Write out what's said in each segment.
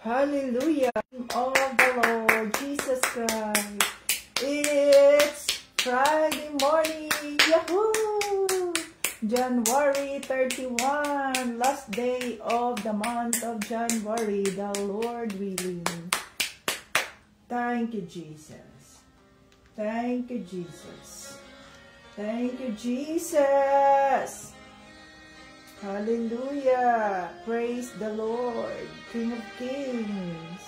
Hallelujah. Of the Lord Jesus Christ. It's Friday morning. Yahoo! January 31. Last day of the month of January. The Lord willing. Thank you, Jesus. Thank you, Jesus. Thank you, Jesus. Hallelujah. Praise the Lord, King of Kings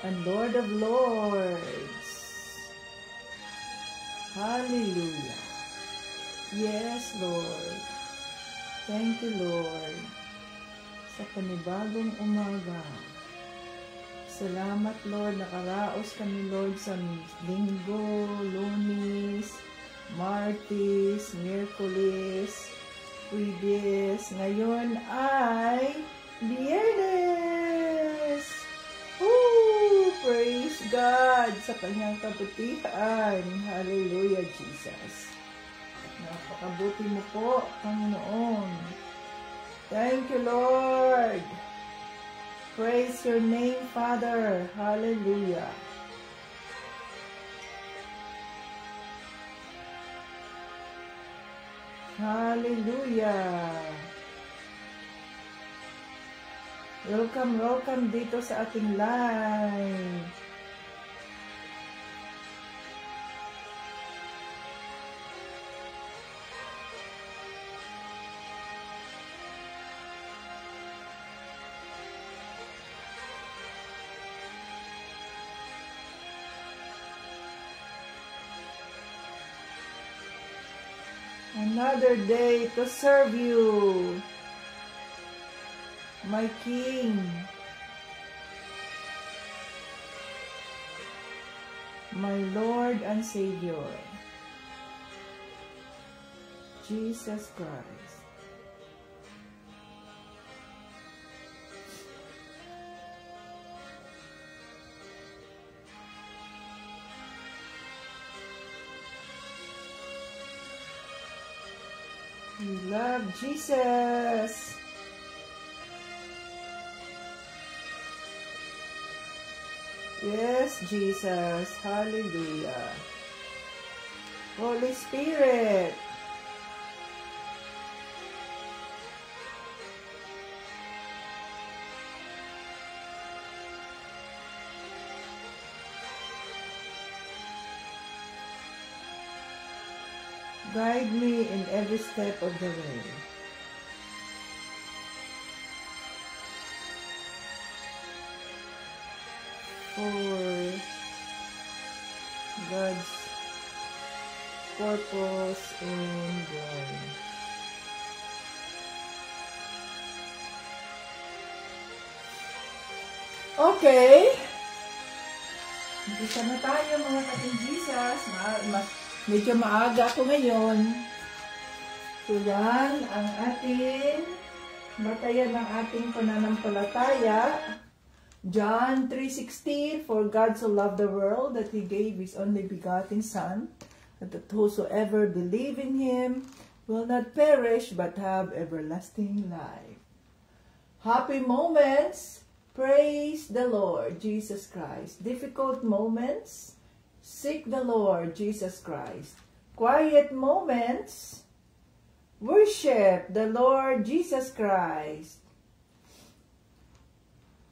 and Lord of Lords. Hallelujah. Yes, Lord. Thank you, Lord, sa panibagong umaga. Salamat, Lord. Nakaraos kami, Lord, sa Linggo, Lunes, Martes, Miyerkules, Huwebes. Ngayon ay Biyernes. Woo! Praise God sa kanyang kabutihan. Hallelujah, Jesus. Napakabuti mo po, Panginoon. Thank you, Lord. Praise your name, Father. Hallelujah. Hallelujah. Welcome, welcome dito sa ating live. Another day to serve you, my King, my Lord and Savior, Jesus Christ. We love Jesus. Yes, Jesus. Hallelujah. Holy Spirit. Guide me in every step of the way. For God's purpose and glory. Okay. Umpisa na tayo, mga kating Jesus. Medyo maaga ako ngayon. So yan ang ating batayan ng ating pananampalataya. John 3:16, for God so loved the world that He gave His only begotten Son, that whosoever believe in Him will not perish but have everlasting life. Happy moments, praise the Lord Jesus Christ. Difficult moments, seek the Lord Jesus Christ. Quiet moments, worship the Lord Jesus Christ.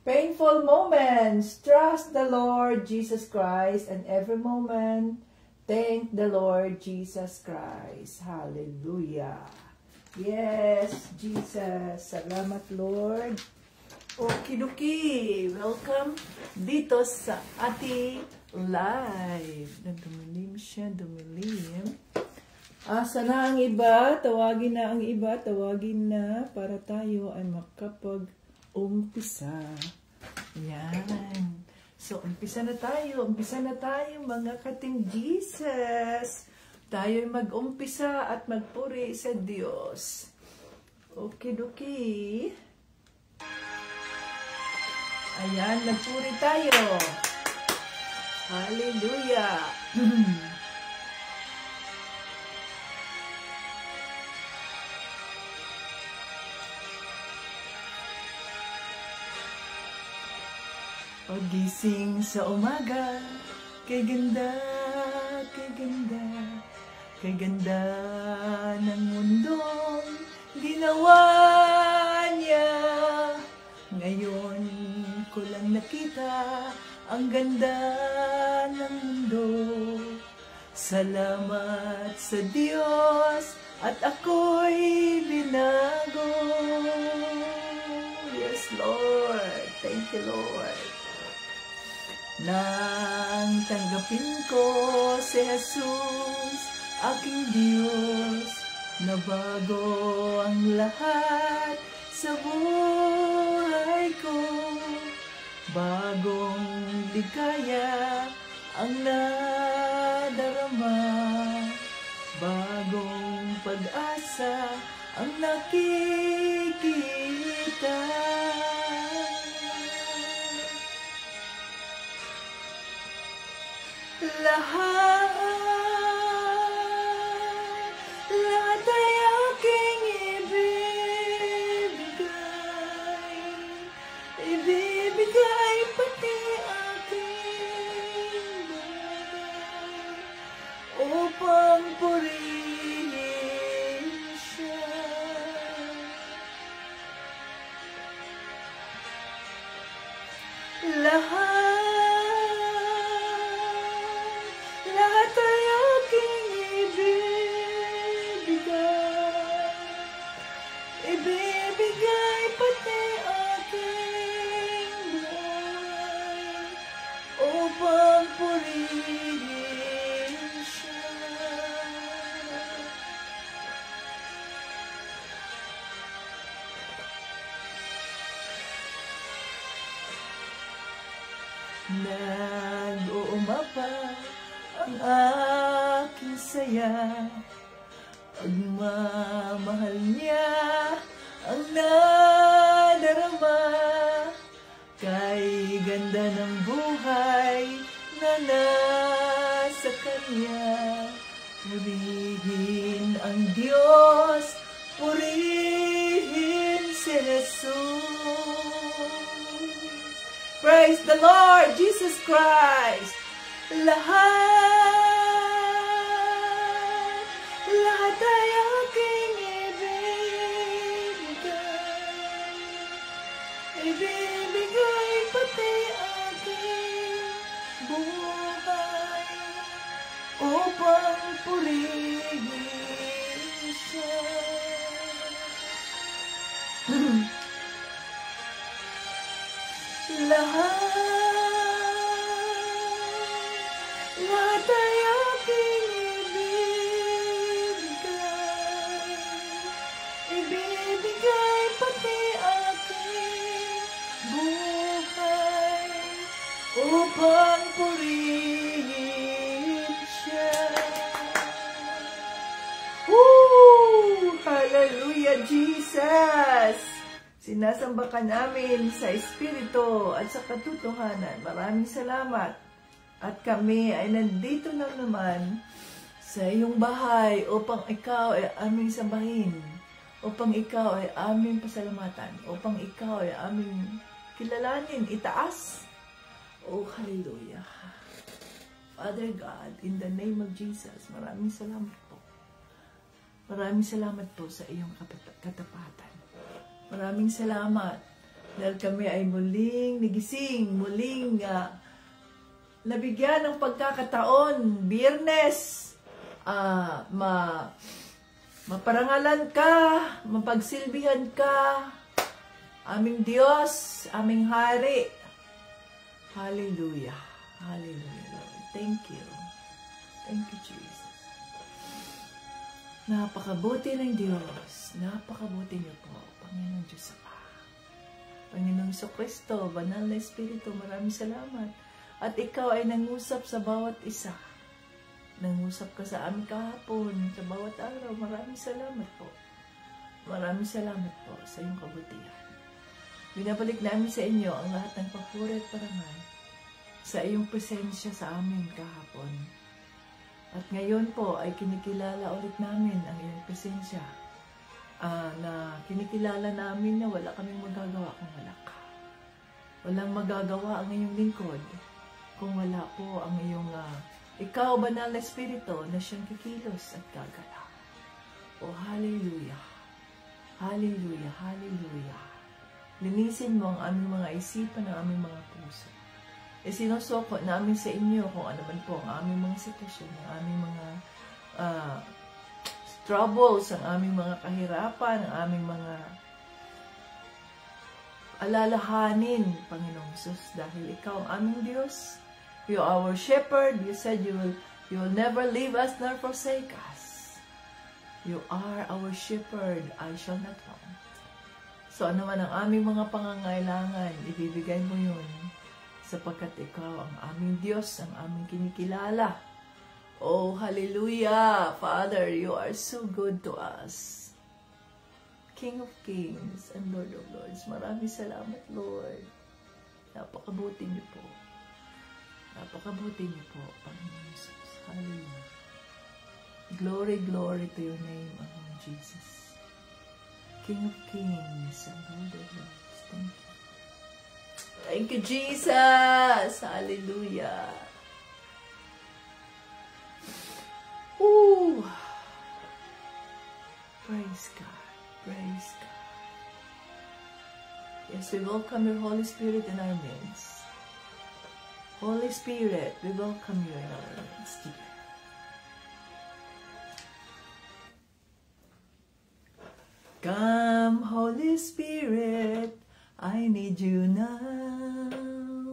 Painful moments, trust the Lord Jesus Christ, and every moment, thank the Lord Jesus Christ. Hallelujah. Yes, Jesus. Salamat, Lord. Okidoki. Welcome dito sa ating live. Dumilim siya, dumilim. Asa na ang iba? Tawagin na ang iba. Tawagin na para tayo ay makapag-umpisa. Yan. So, umpisa na tayo. Umpisa na tayo, mga kating Jesus. Tayo'y mag-umpisa at magpuri sa Diyos. Okidoki. Ayan, nagpuri tayo. Hallelujah. Pagising sa umaga, kay ganda, kay ganda, kay ganda ng mundong ginawa niya. Ngayon ko lang nakita ang ganda ng mundo. Salamat sa Diyos at ako'y binago. Yes, Lord. Thank you, Lord. Nang tanggapin ko si Jesus, aking Diyos, nabago ang lahat sa buhay ko. Bagong ligaya ang nadarama, bagong pag-asa ang nakikita. Lahat ay aking ibibigay pati aking buhay upang purihin siya. Lahat ay aking ibibigay pati aking buhay upang purihin siya. Nag-uumapa ang aking saya, pagmamahal niya ang nadarama. Kay ganda ng buhay na nasa kanya, purihin ang Diyos, purihin si Jesus. Praise the Lord Jesus Christ. Lahat ay aking ibibigay pati aking buhay upang purihin siya. Lahat ay aking ibibigay pati aking buhay upang purihin siya. Woo! Hallelujah, Jesus! Sinasamba ka namin sa Espiritu at sa katotohanan. Maraming salamat. At kami ay nandito na naman sa iyong bahay upang ikaw ay aming sambahin, upang ikaw ay aming pasalamatan, upang ikaw ay aming kilalanin, itaas. Oh, hallelujah. Father God, in the name of Jesus, maraming salamat po. Maraming salamat po sa iyong katapatan. Maraming salamat dahil kami ay muling nagising, muling nabigyan ng pagkakataon, Biyernes, maparangalan ka, mapagsilbihan ka, aming Diyos, aming Hari. Hallelujah. Hallelujah, Lord. Thank you. Thank you, Jesus. Napakabuti ng Diyos. Napakabuti niyo po, Panginoon Diyos Ama. Panginoong Kristo, Banal na Espiritu, maraming salamat. At ikaw ay nangusap sa bawat isa. Nangusap ka sa amin kahapon, sa bawat araw. Maraming salamat po. Maraming salamat po sa iyong kabutihan. Binabalik namin sa inyo ang lahat ng papuri at parangal sa iyong presensya sa amin kahapon. At ngayon po ay kinikilala ulit namin ang iyong presensya. Na kinikilala namin na wala kaming magagawa kung wala ka. Walang magagawa ang iyong lingkod kung wala po ang iyong ikaw, banal na espiritu, na siyang kikilos at gagalaw. O hallelujah! Hallelujah! Hallelujah! Linisin mo ang aming mga isipan, ang aming mga puso. Sinusoko namin sa inyo kung ano man po ang aming mga sitwasyon, ang aming mga troubles, ang aming mga kahirapan, ang aming mga alalahanin, Panginoong Jesus, dahil ikaw ang aming Diyos. You are our shepherd. You said you will never leave us nor forsake us. You are our shepherd. I shall not want. So ano man ang aming mga pangangailangan, ibibigay mo yun sapagkat ikaw ang aming Diyos, ang aming kinikilala. Oh, hallelujah! Father, you are so good to us. King of Kings and Lord of Lords. Maraming salamat, Lord. Napakabuti niyo po. Napakabuti niyo po, Panginoon Jesus. Hallelujah. Glory, glory to your name, O Lord Jesus. King of Kings and Lord of Lords. Thank you. Thank you, Jesus. Hallelujah. Ooh. Praise God. Praise God. Yes, we welcome your Holy Spirit in our midst. Holy Spirit, we welcome you in our midst. Come, Holy Spirit, I need you now.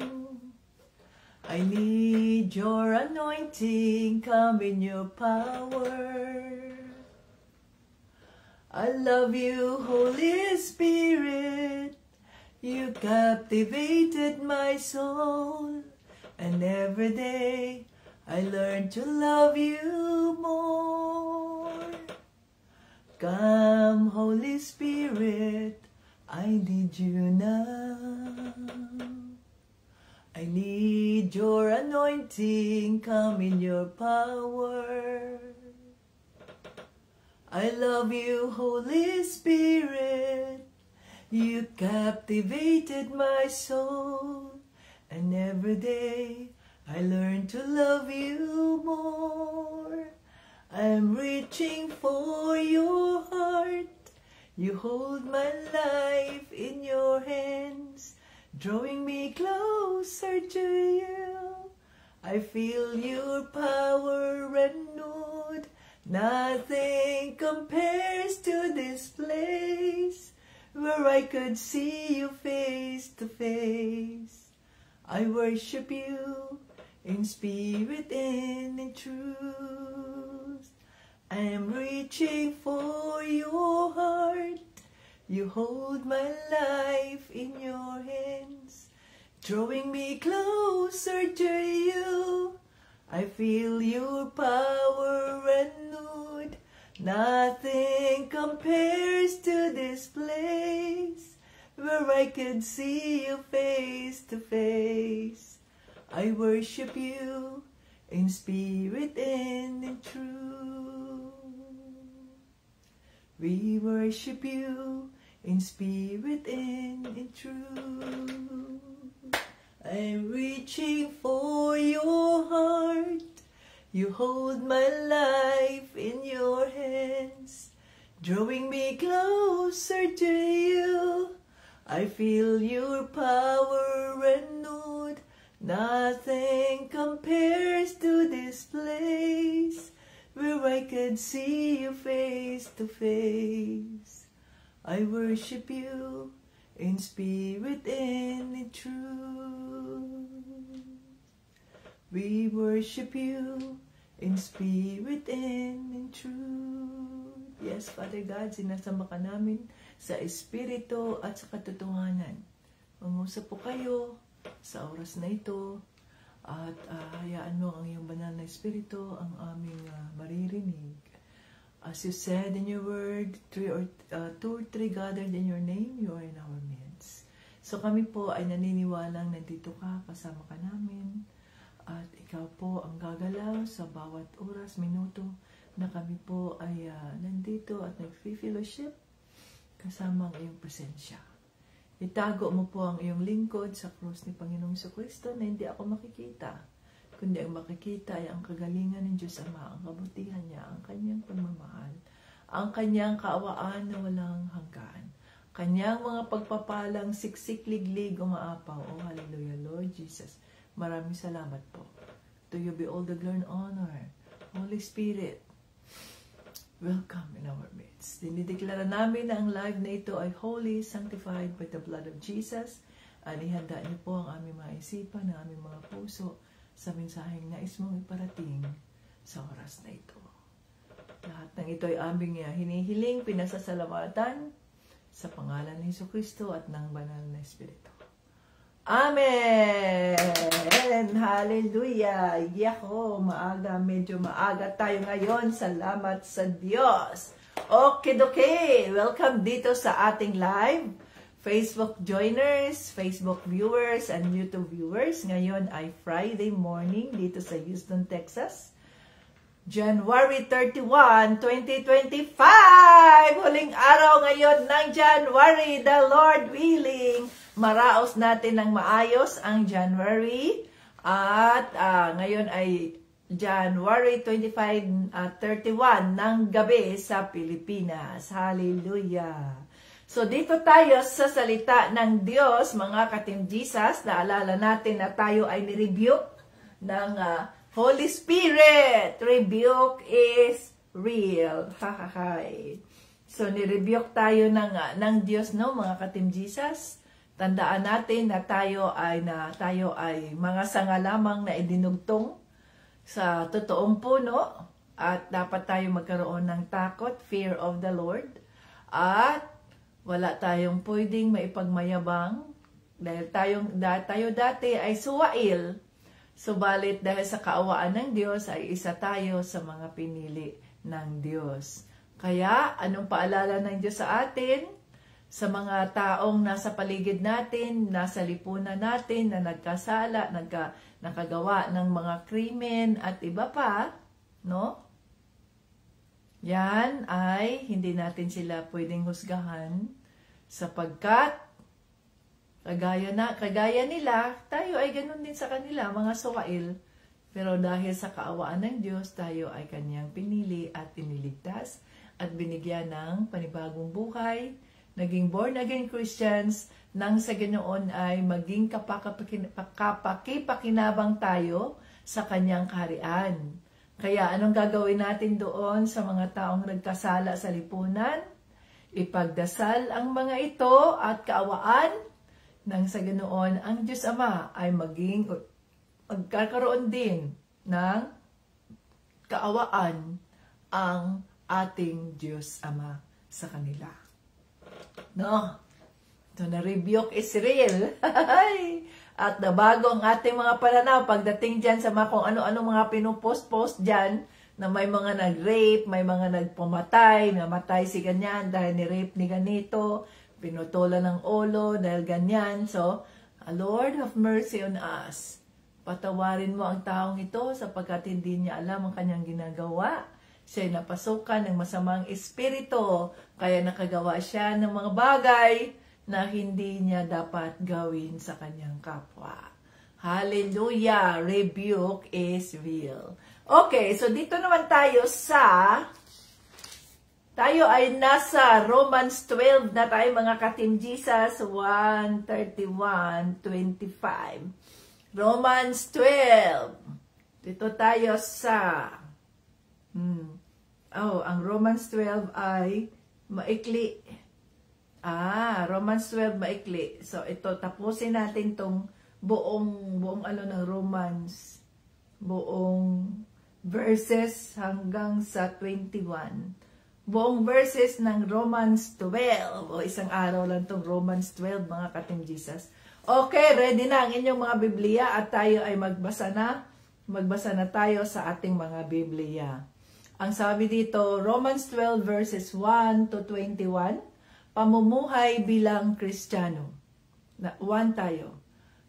I need your anointing, come in your power. I love you, Holy Spirit. You captivated my soul. And every day I learn to love you more. Come, Holy Spirit, I need you now. I need your anointing, come in your power. I love you, Holy Spirit. You captivated my soul. And every day I learn to love you more. I'm reaching for your heart. You hold my life in your hands, drawing me closer to you. I feel your power renewed. Nothing compares to this place, where I could see you face to face. I worship you in spirit and in truth. I am reaching for your heart. You hold my life in your hands, drawing me closer to you. I feel your power renewed. Nothing compares to this place, where I could see you face to face. I worship you in spirit and in truth. We worship you in spirit and in truth. I'm reaching for your heart. You hold my life in your hands, drawing me closer to you. I feel your power renewed. Nothing compares to this place, where I could see you face to face. I worship you in spirit and in truth. We worship you in spirit and in truth. Yes, Father God, sinasama ka namin sa espiritu at sa katotohanan. Mangusap po kayo sa oras na ito at hayaan mo ang iyong banal na espiritu ang aming maririnig. As you said in your word, 2 or 3 gathered in your name, you are in our midst. So kami po ay naniniwalang nandito ka, kasama ka namin. At ikaw po ang gagalaw sa bawat oras, minuto na kami po ay nandito at nag-fellowship kasama ang iyong presensya. Itago mo po ang iyong lingkod sa krus ni Panginoong Jesucristo na hindi ako makikita, kundi ang makikita ay ang kagalingan ng Diyos Ama, ang kabutihan niya, ang kanyang pagmamahal, ang kanyang kaawaan na walang hanggan, kanyang mga pagpapalang siksik-liglig umaapaw. Oh, hallelujah, Lord Jesus. Maraming salamat po. To you be all the glory and honor. Holy Spirit, welcome in our midst. Dinideklara namin na ang live na ito ay holy, sanctified by the blood of Jesus. Ihanda niyo po ang aming mga isipan, ang aming mga puso sa mensaheng nais mong iparating sa oras na ito. Lahat ng ito ay aming hinihiling, pinasasalamatan sa pangalan ni Jesucristo at ng banal na Espiritu. Amen! Hallelujah! Yako, medyo maaga tayo ngayon. Salamat sa Diyos. Okay. Welcome dito sa ating live. Facebook joiners, Facebook viewers, and YouTube viewers. Ngayon ay Friday morning dito sa Houston, Texas. January 31, 2025! Huling araw ngayon ng January, the Lord willing. Maraos natin ng maayos ang January. At ngayon ay January 25, 31 ng gabi sa Pilipinas. Hallelujah! So dito tayo sa salita ng Diyos, mga ka-Team Jesus. Naalala natin na tayo ay nirebuke ng Holy Spirit. Rebuke is real. So nirebuke tayo ng Diyos, no, mga ka-Team Jesus. Tandaan natin na tayo ay mga sanga lamang na idinugtong sa totoong puno, at dapat tayo magkaroon ng takot, fear of the Lord, at wala tayong pwedeng maipagmayabang dahil tayo dati ay suwail. Subalit dahil sa kaawaan ng Diyos ay isa tayo sa mga pinili ng Diyos. Kaya anong paalala ng Diyos sa atin? Sa mga taong nasa paligid natin, nasa lipunan natin na nagkasala, nakagawa ng mga krimen at iba pa, no? Yan ay hindi natin sila pwedeng husgahan sapagkat kagaya nila, tayo ay ganun din sa kanila, mga suwail. Pero dahil sa kaawaan ng Diyos, tayo ay kanyang pinili at iniligtas at binigyan ng panibagong buhay, naging born-again Christians, nang sa ganoon ay maging kapakipakinabang tayo sa kanyang kaharian. Kaya anong gagawin natin doon sa mga taong nagkasala sa lipunan? Ipagdasal ang mga ito at kaawaan, nang sa ganoon ang Diyos Ama ay magkakaroon din ng kaawaan ang ating Diyos Ama sa kanila. No? So, na-rebuke is real. At nabago ang ating mga pananaw pagdating dyan sa mga kung ano-ano mga pinupost-post dyan, na may mga nag-rape, may mga nagpumatay, namatay si ganyan dahil ni-rape ni ganito, pinutulan ng ulo dahil ganyan. So, Lord, have mercy on us. Patawarin mo ang taong ito sapagkat hindi niya alam ang kanyang ginagawa. Siya'y napasukan ng masamang espiritu, kaya nakagawa siya ng mga bagay na hindi niya dapat gawin sa kanyang kapwa. Hallelujah! Rebuke is real. Okay, so dito naman tayo ay nasa Romans 12 na tayo, mga ka-Team Jesus, 1:31-25. Romans 12. Dito tayo sa ang Romans 12 ay maikli. Romans 12 maikli. So ito, tapusin natin tong buong ng Romans, buong verses hanggang sa 21. Buong verses ng Romans 12. O isang araw lang tong Romans 12, mga ka-Team Jesus. Okay, ready na ang inyong mga Biblia at tayo ay magbasa na tayo sa ating mga Biblia. Ang sabi dito, Romans 12 verses 1-21, pamumuhay bilang Kristiyano. 1 tayo.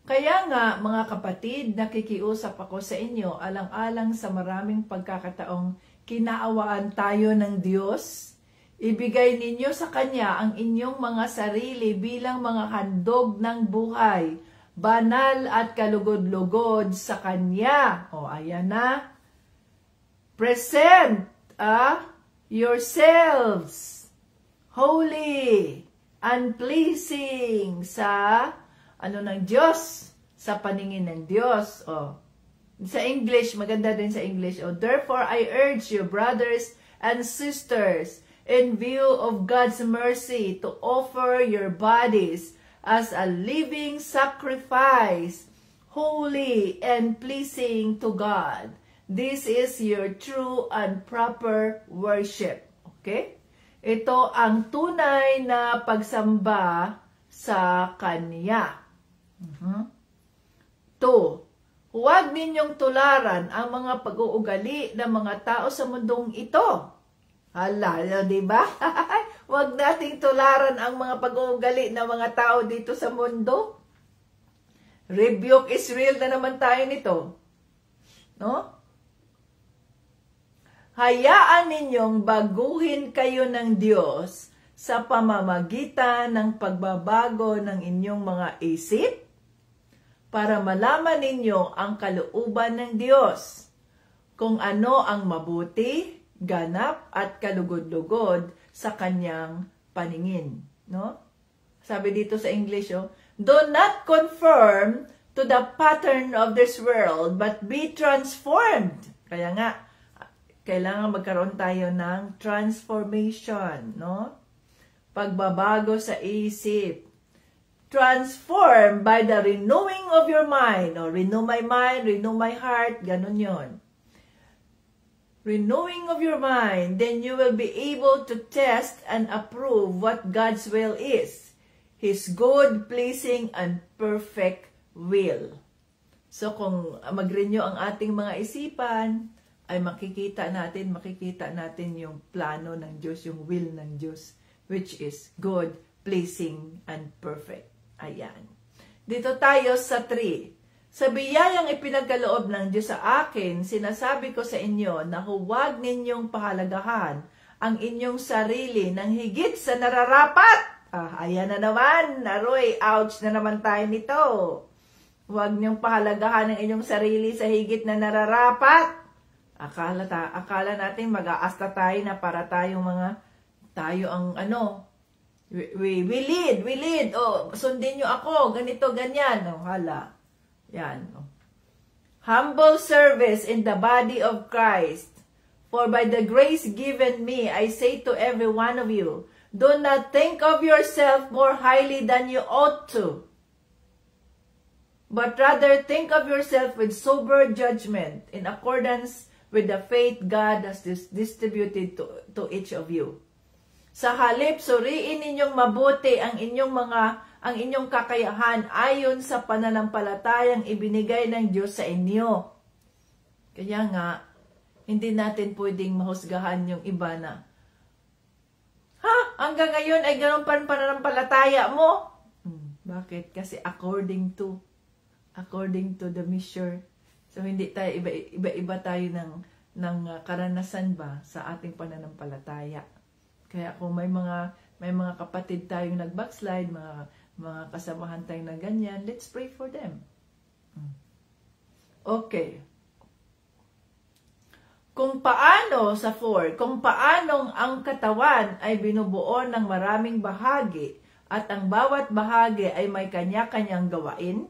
Kaya nga, mga kapatid, nakikiusap ako sa inyo alang-alang sa maraming pagkakataong kinaawaan tayo ng Diyos. Ibigay ninyo sa Kanya ang inyong mga sarili bilang mga handog ng buhay, banal at kalugod-lugod sa Kanya. O, ayan na. Present yourselves holy and pleasing sa ng Diyos, sa paningin ng Diyos. O, sa English, maganda din sa English. O, therefore, I urge you, brothers and sisters, in view of God's mercy, to offer your bodies as a living sacrifice, holy and pleasing to God. This is your true and proper worship. Okay? Ito ang tunay na pagsamba sa Kanya. 2. Huwag ninyong tularan ang mga pag-uugali ng mga tao sa mundong ito. Hala, di ba? Huwag nating tularan ang mga pag-uugali ng mga tao dito sa mundo. Rebuke is real na naman tayo nito. No? Hayaan ninyong baguhin kayo ng Diyos sa pamamagitan ng pagbabago ng inyong mga isip para malaman ninyo ang kalooban ng Diyos, kung ano ang mabuti, ganap at kalugod-lugod sa Kanyang paningin. No? Sabi dito sa English, do not conform to the pattern of this world, but be transformed. Kaya nga, kailangan magkaroon tayo ng transformation, no? Pagbabago sa isip. Transform by the renewing of your mind. O, renew my mind, renew my heart, ganun yon. Renewing of your mind, then you will be able to test and approve what God's will is. His good, pleasing, and perfect will. So, kung mag-renew ang ating mga isipan, ay makikita natin yung plano ng Diyos, yung will ng Diyos, which is good, pleasing, and perfect. Ayan. Dito tayo sa 3. Sa biyayang ipinagkaloob ng Diyos sa akin, sinasabi ko sa inyo na huwag ninyong pahalagahan ang inyong sarili ng higit sa nararapat. Ayan na naman. Aroy, ouch na naman tayo nito. Huwag ninyong pahalagahan ang inyong sarili sa higit na nararapat. Akala natin mag-aasta tayo na para tayo ang we lead. O, sundin nyo ako, ganito, ganyan. O, hala. Yan. Humble service in the body of Christ. For by the grace given me, I say to every one of you, do not think of yourself more highly than you ought to, but rather think of yourself with sober judgment in accordance with the faith God has distributed to each of you. Sa halip, suriin ninyong mabuti ang inyong kakayahan ayon sa pananampalatayang ibinigay ng Diyos sa inyo. Kaya nga, hindi natin pwedeng mahusgahan yung iba na, hanggang ngayon ay ganun pa pananampalataya mo? Bakit? Kasi according to the measure. So, hindi tayo, iba tayo ng karanasan ba sa ating pananampalataya. Kaya kung may mga kapatid tayong nag-backslide, mga kasamahan tayong na ganyan, let's pray for them. Okay. Kung paanong ang katawan ay binubuo ng maraming bahagi at ang bawat bahagi ay may kanya-kanyang gawain,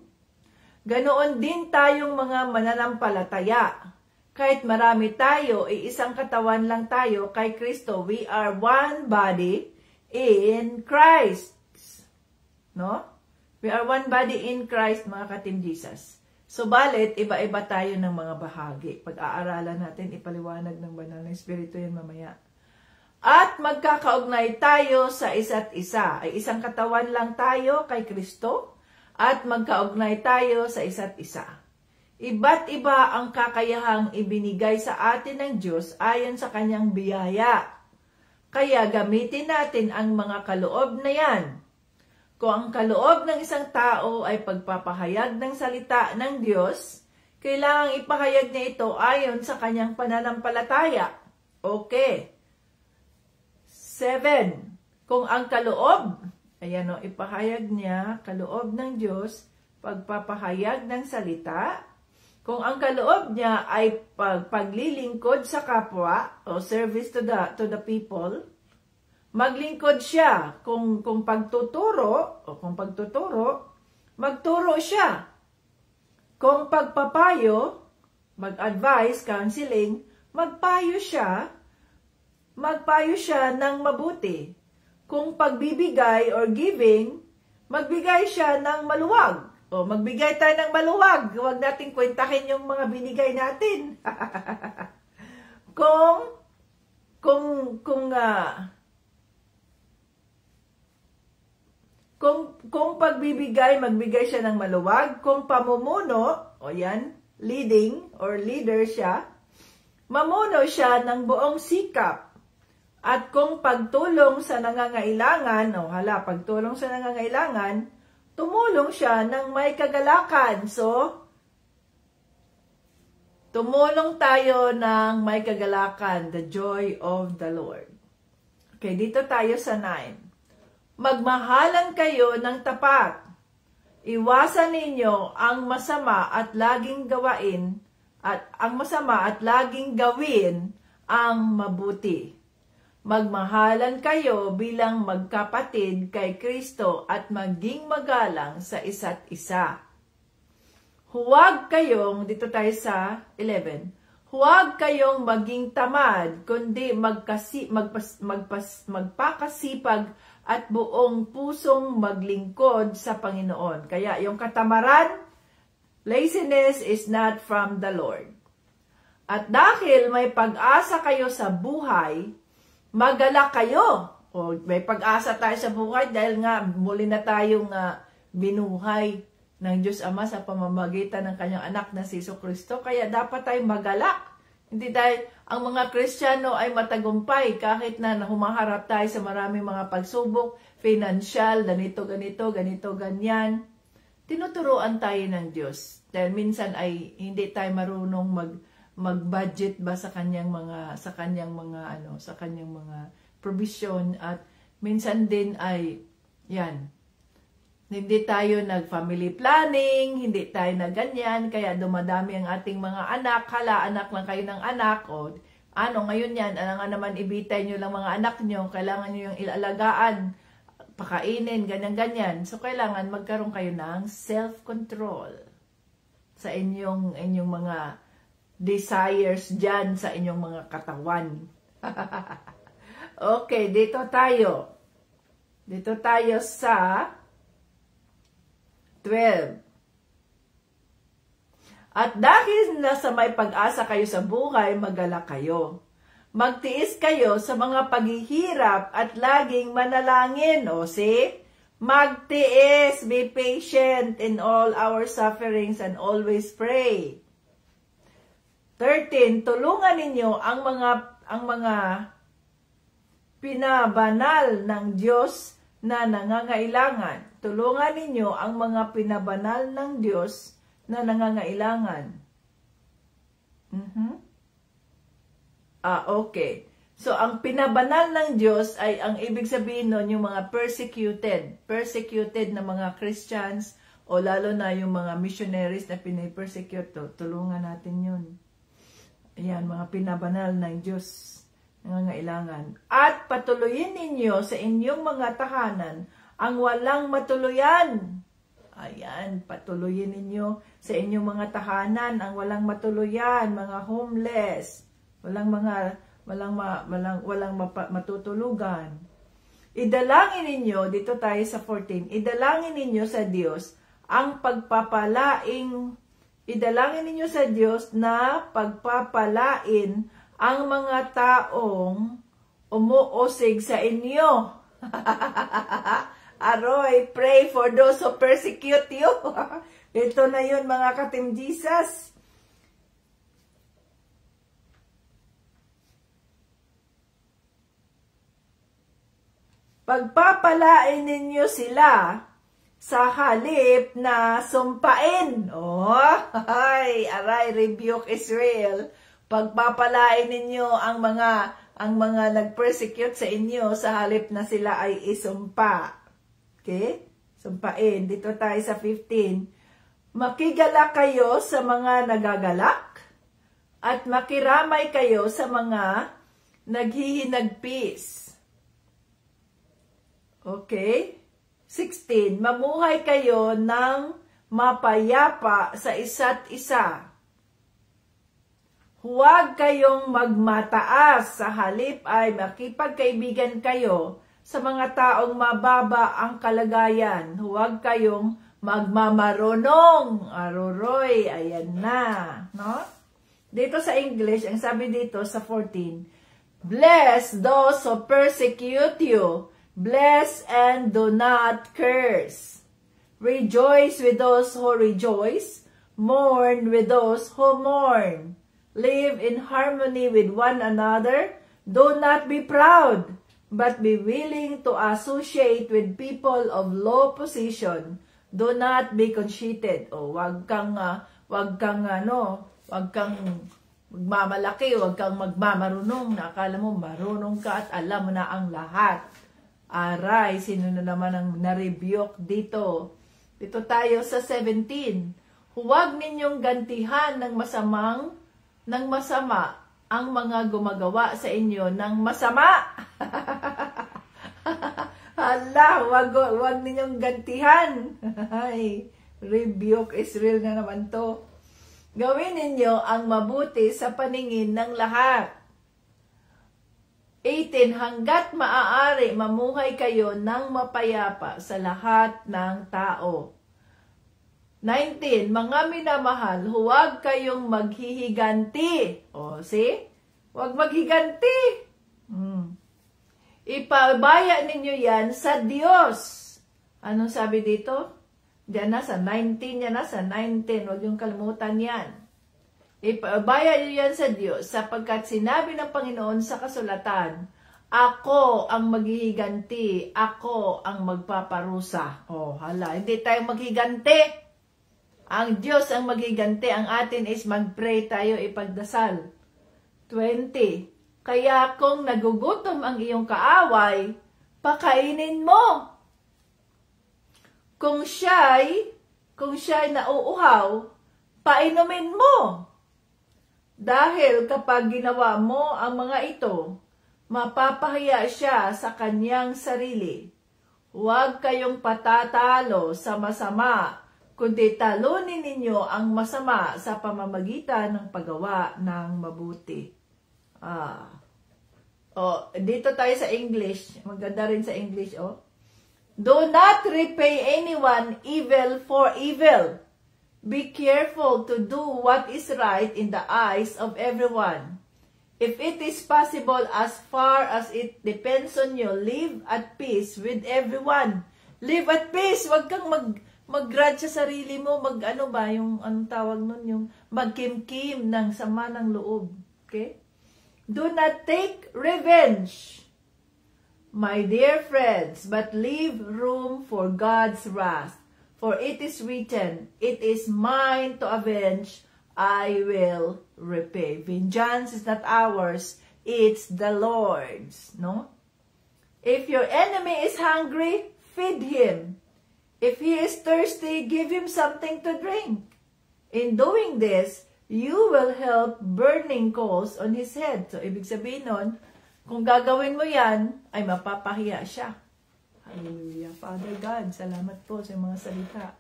ganoon din tayong mga mananampalataya. Kahit marami tayo, isang katawan lang tayo kay Kristo. We are one body in Christ. No? We are one body in Christ, mga ka-Team Jesus. Subalit, iba-iba tayo ng mga bahagi. Pag-aaralan natin, ipaliwanag ng banal na Espiritu yan mamaya. At magkakaugnay tayo sa isa't isa. Ay isang katawan lang tayo kay Kristo at magkaugnay tayo sa isa't isa. Iba't iba ang kakayahang ibinigay sa atin ng Diyos ayon sa kanyang biyaya. Kaya gamitin natin ang mga kaloob na yan. Kung ang kaloob ng isang tao ay pagpapahayag ng salita ng Diyos, kailangang ipahayag niya ito ayon sa kanyang pananampalataya. Okay. 7. Kung ang kaloob, ayan o, ipahayag niya, kaloob ng Diyos, pagpapahayag ng salita. Kung ang kaloob niya ay paglilingkod sa kapwa, o service to the people, maglingkod siya. Kung pagtuturo, magturo siya. Kung pagpapayo, mag-advise, counseling, magpayo siya ng mabuti. Kung pagbibigay or giving, magbigay siya ng maluwag. O magbigay tayo ng maluwag. Huwag nating kwentahin yung mga binigay natin. Kung pagbibigay, magbigay siya ng maluwag. Kung pamumuno, o yan, leading or leader siya, mamuno siya ng buong sikap. At kung pagtulong sa nangangailangan, pagtulong sa nangangailangan, tumulong siya ng may kagalakan. So, tumulong tayo ng may kagalakan, the joy of the Lord. Okay, dito tayo sa 9. Magmahalan kayo ng tapat. Iwasan ninyo ang masama at laging gawin ang mabuti. Magmahalan kayo bilang magkapatid kay Kristo at maging magalang sa isa't isa. Dito tayo sa 11. Huwag kayong maging tamad, kundi magpakasipag at buong pusong maglingkod sa Panginoon. Kaya yung katamaran, laziness is not from the Lord. At dahil may pag-asa kayo sa buhay, magalak kayo. O may pag-asa tayo sa buhay dahil nga muli na tayong binuhay ng Diyos Ama sa pamamagitan ng kanyang anak na si Jesucristo. Kaya dapat tayo magalak. Hindi dahil ang mga Kristiyano ay matagumpay kahit na humaharap tayo sa maraming mga pagsubok, financial, ganito, ganyan. Tinuturuan tayo ng Diyos. Dahil minsan ay hindi tayo marunong mag-budget ba sa kanyang mga provision, at minsan din ay hindi tayo nag-family planning, hindi tayo na ganyan, kaya dumadami ang ating mga anak. Anak lang kayo ng anak, o ngayon yan, nga naman ibitay nyo lang mga anak nyo, kailangan nyo yung ilalagaan, pakainin, ganyan. So, kailangan magkaroon kayo ng self-control sa inyong mga desires dyan sa inyong mga katawan. Okay, dito tayo. Dito tayo sa 12. At dahil nasa may pag-asa kayo sa buhay, magalak kayo. Magtiis kayo sa mga paghihirap at laging manalangin. Magtiis, be patient in all our sufferings and always pray. 13. Tulungan ninyo ang mga pinabanal ng Diyos na nangangailangan. Tulungan ninyo ang mga pinabanal ng Diyos na nangangailangan. Okay. So, ang pinabanal ng Diyos ay, ang ibig sabihin nun, yung mga persecuted na mga Christians, o lalo na yung mga missionaries na pinipersecute, tulungan natin yun. Ayan, mga pinabanal ng Diyos nangangailangan. At patuloyin ninyo sa inyong mga tahanan ang walang matuluyan. Ayan, patuloyin ninyo sa inyong mga tahanan ang walang matuluyan, mga homeless, walang matutulugan. Idalangin ninyo, dito tayo sa 14, idalangin ninyo sa Diyos ang idalangin ninyo sa Diyos na pagpapalain ang mga taong umuusig sa inyo. Aroy, pray for those who persecute you. Ito na yun, mga ka-Team Jesus. Pagpapalain ninyo sila sa halip na sumpain. Aray, rebuke Israel. Pagpapalain ninyo ang mga ang mga nag-persecute sa inyo sa halip na sila ay isumpa. Okay? Sumpain. Dito tayo sa 15. Makigalak kayo sa mga nagagalak at makiramay kayo sa mga naghihinagpis. Okay? 16. Mamuhay kayo ng mapayapa sa isa't isa. Huwag kayong magmataas, sa halip ay makipagkaibigan kayo sa mga taong mababa ang kalagayan. Huwag kayong magmamarunong. Aruroy, ayan na. No? Dito sa English, ang sabi dito sa 14, bless those who persecute you. Bless and do not curse. Rejoice with those who rejoice. Mourn with those who mourn. Live in harmony with one another. Do not be proud, but be willing to associate with people of low position. Do not be conceited. O wag kang magmamalaki, wag kang magmamarunong na akala mo marunong ka at alam mo na ang lahat. Aray, sino na naman ang na-rebuke dito? Dito tayo sa 17. Huwag ninyong gantihan ng masama ang mga gumagawa sa inyo ng masama. Hala, wag ninyong gantihan. Ay, rebuke Israel na naman to. Gawin ninyo ang mabuti sa paningin ng lahat. 18. Hanggat maaari, mamuhay kayo ng mapayapa sa lahat ng tao. 19. Mga minamahal, huwag kayong maghihiganti. O, see? Huwag maghiganti. Ipabaya ninyo yan sa Diyos. Anong sabi dito? Diyan na sa 19, yan na sa 19. Huwag yung kalimutan yan. Ipabaya nyo yan sa Diyos sapagkat sinabi ng Panginoon sa kasulatan, ako ang maghihiganti, ako ang magpaparusa. O, hala, hindi tayo maghiganti. Ang Diyos ang maghiganti, ang atin is mag-pray tayo, ipagdasal. 20. Kaya kung nagugutom ang iyong kaaway, pakainin mo. Kung siya'y nauuhaw, painumin mo. Dahil kapag ginawa mo ang mga ito, mapapahiya siya sa kanyang sarili. Huwag kayong patatalo sa masama, kundi talunin ninyo ang masama sa pamamagitan ng paggawa ng mabuti. Dito tayo sa English. Maganda rin sa English, Do not repay anyone evil for evil. Be careful to do what is right in the eyes of everyone. If it is possible, as far as it depends on you, live at peace with everyone. Live at peace. Huwag kang mag-grudge sa sarili mo, anong tawag nun, yung magkimkim ng sama ng loob. Okay? Do not take revenge, my dear friends, but leave room for God's wrath. For it is written, it is mine to avenge, I will repay. Vengeance is not ours, it's the Lord's. No? If your enemy is hungry, feed him. If he is thirsty, give him something to drink. In doing this, you will help burning coals on his head. So, ibig sabihin nun, kung gagawin mo yan, ay mapapahiya siya. Hallelujah. Father God, salamat po sa mga salita.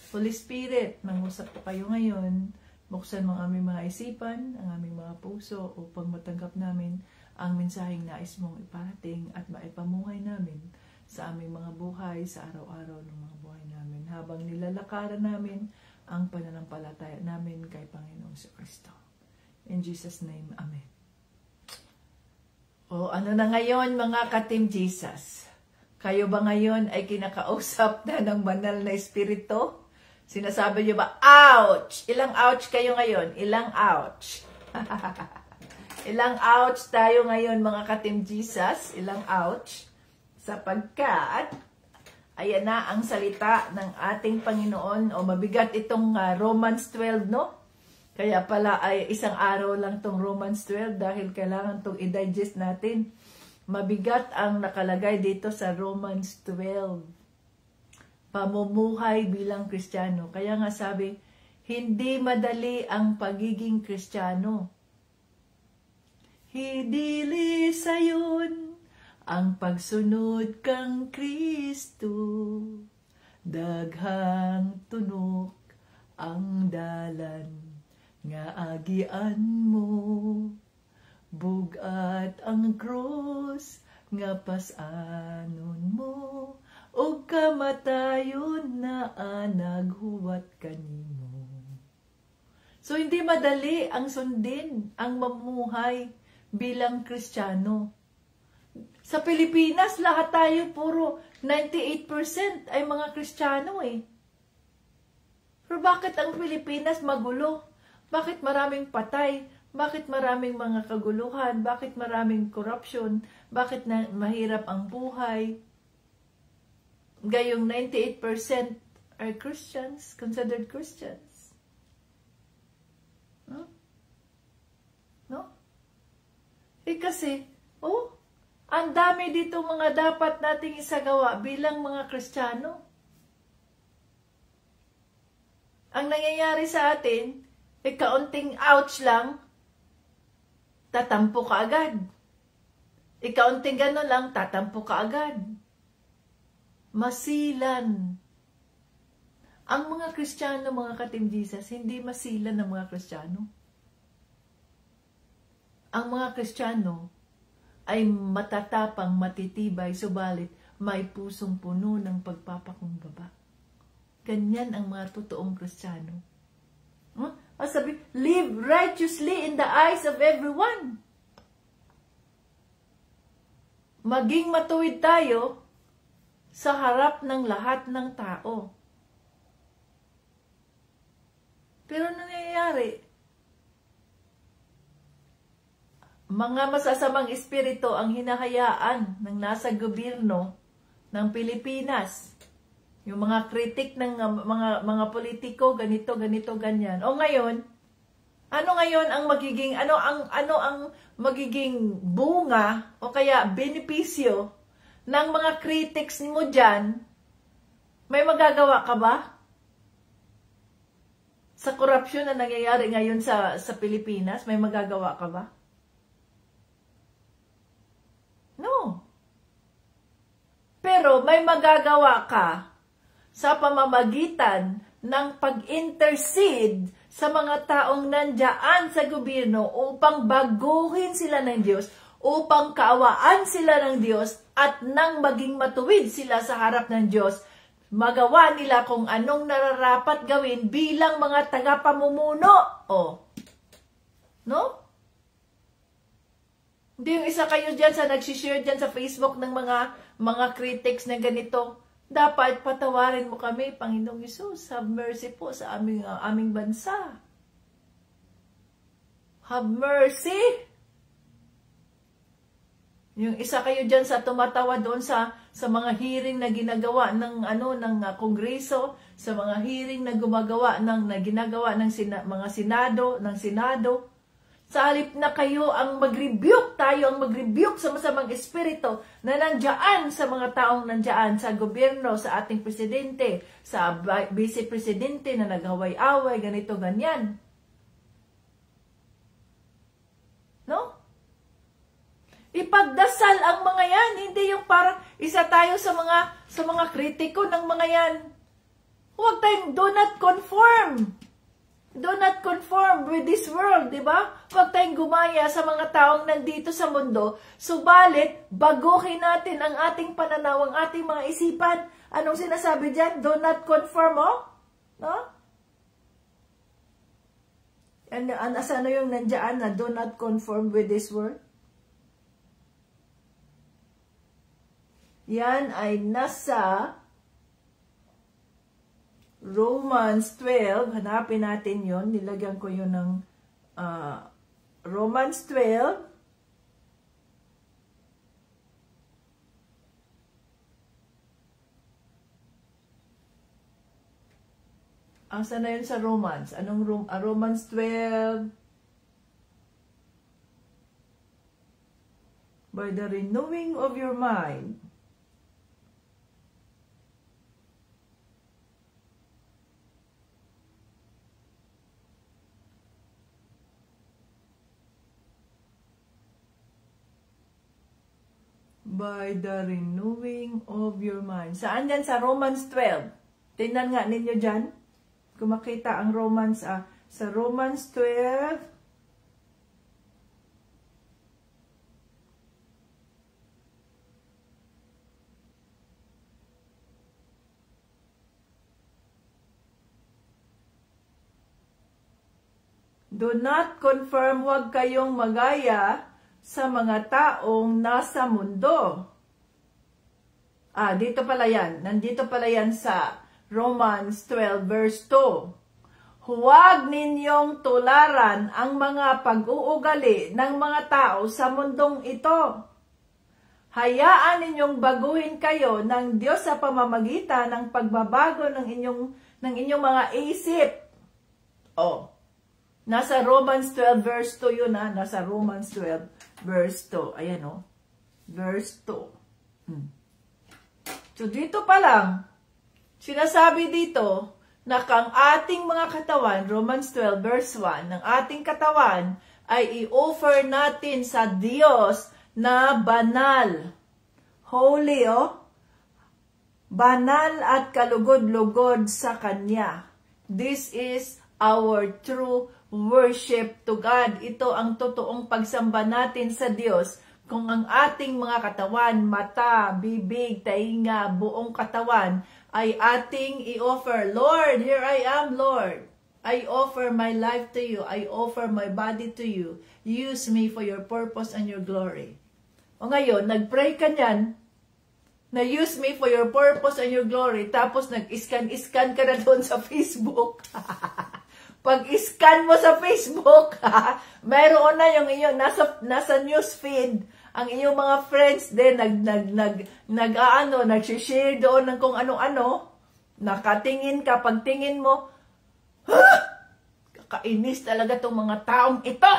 Holy Spirit, nangusap po kayo ngayon. Buksan mo ang aming mga isipan, ang aming mga puso, upang matanggap namin ang mensaheng nais mong iparating at maipamuhay namin sa aming mga buhay, sa araw-araw ng mga buhay namin, habang nilalakaran namin ang pananampalataya namin kay Panginoong Kristo. In Jesus' name, Amen. Ano na ngayon, mga ka-Team Jesus? Kayo ba ngayon ay kinakausap na ng banal na espiritu? Sinasabi niyo ba, ouch! Ilang ouch kayo ngayon? Ilang ouch? Ilang ouch tayo ngayon, mga ka-Team Jesus? Ilang ouch? Sapagkat, ayan na ang salita ng ating Panginoon, mabigat itong Romans 12, no? Kaya pala ay isang araw lang tong Romans 12 dahil kailangan tong i-digest natin. Mabigat ang nakalagay dito sa Romans 12. Pamumuhay bilang Kristiyano. Kaya nga sabi, hindi madali ang pagiging Kristiyano. Hidili sayon ang pagsunod kang Kristo. Daghang tunok ang dalan nga agian mo, bugat ang cross nga pasanon mo, o kamatayon na naghuwat kanimo. So hindi madali ang sundin, ang mamuhay bilang Kristiyano. Sa Pilipinas, lahat tayo puro 98% ay mga Kristiyano eh. Pero bakit ang Pilipinas magulo? Bakit maraming patay? Bakit maraming mga kaguluhan? Bakit maraming corruption? Bakit mahirap ang buhay? Gayong 98% are Christians, considered Christians. No? Kasi, ang dami dito mga dapat nating isagawa bilang mga Kristiyano. Ang nangyayari sa atin, kaunting ouch lang, tatampo ka agad. Kaunting gano'n lang, tatampo ka agad. Masilan. Ang mga Kristiyano, mga ka-Team Jesus, hindi masilan ng mga Kristiyano. Ang mga Kristiyano ay matatapang, matitibay, subalit may pusong puno ng pagpapakumbaba. Ganyan ang mga totoong Kristiyano. Sabi, live righteously in the eyes of everyone. Maging matuwid tayo sa harap ng lahat ng tao. Pero nangyayari, mga masasamang espiritu ang hinahayaan ng nasa gobyerno ng Pilipinas. Yung mga kritik ng mga politiko, ganito, ganyan. O ngayon, ano ngayon ang magiging, ano ang magiging bunga o kaya benepisyo ng mga critics mo dyan? May magagawa ka ba? Sa korupsyon na nangyayari ngayon sa Pilipinas, may magagawa ka ba? No. Pero may magagawa ka sa pamamagitan ng pag-intercede sa mga taong nandiyan sa gobyerno upang baguhin sila ng Diyos, upang kaawaan sila ng Diyos, at nang maging matuwid sila sa harap ng Diyos, magawa nila kung anong nararapat gawin bilang mga tagapamumuno. No? Hindi yung isa kayo dyan sa nagsishare dyan sa Facebook ng mga critics na ganito. Dapat patawarin mo kami, Panginoong Hesus. Have mercy po sa aming bansa. Have mercy. Yung isa kayo dyan sa tumatawa doon sa mga hearing na ginagawa ng Kongreso, sa mga hearing na ginagawa ng mga Senado. Sa halip na kayo ang mag-rebuke, tayo ang mag-rebuke sa masamang espiritu na nandiyan sa mga taong nandiyan sa gobyerno, sa ating presidente, sa vice-presidente na naghaway-away, ganito, ganyan. No? Ipagdasal ang mga yan, hindi yung parang isa tayo sa mga kritiko ng mga yan. Huwag tayong do not conform. Do not conform with this world, di ba? Huwag tayong gumaya sa mga taong nandito sa mundo, subalit baguhin natin ang ating pananaw, ang ating mga isipan. Anong sinasabi dyan? Do not conform, no? Ano yung nandiyan na do not conform with this world? Yan ay nasa Romans 12, hanapin natin yon. Nilagyan ko yun ng Romans 12. Asa na yun sa Romans? Anong Romans 12? By the renewing of your mind. By the renewing of your mind. Saan yan sa Romans 12? Tingnan nga ninyo dyan. Kung makita ang Romans, sa Romans 12, do not confirm, huwag kayong magaya sa mga taong nasa mundo. Dito pala yan. Nandito pala yan sa Romans 12 verse 2. Huwag ninyong tularan ang mga pag-uugali ng mga tao sa mundong ito. Hayaan ninyong baguhin kayo ng Diyos sa pamamagitan ng pagbabago ng inyong mga isip. Nasa Romans 12 verse 2 yun Nasa Romans 12 verse 2. Ayan verse 2. So dito pa lang, sinasabi dito na kang ating mga katawan, Romans 12 verse 1, ng ating katawan ay i-offer natin sa Diyos na banal, holy, banal at kalugod-lugod sa Kanya. This is our true worship to God. Ito ang totoong pagsamba natin sa Diyos. Kung ang ating mga katawan, mata, bibig, tainga, buong katawan, ay ating i-offer, Lord, here I am, Lord. I offer my life to you. I offer my body to you. Use me for your purpose and your glory. O ngayon, nag-pray ka niyan, na use me for your purpose and your glory, tapos nag-scan ka na doon sa Facebook. Pag-scan mo sa Facebook, mayroon na yung iyo, nasa news feed, ang iyong mga friends din, nag-share doon ng kung ano-ano, nakatingin ka, pagtingin mo, kakainis talaga itong mga taong ito.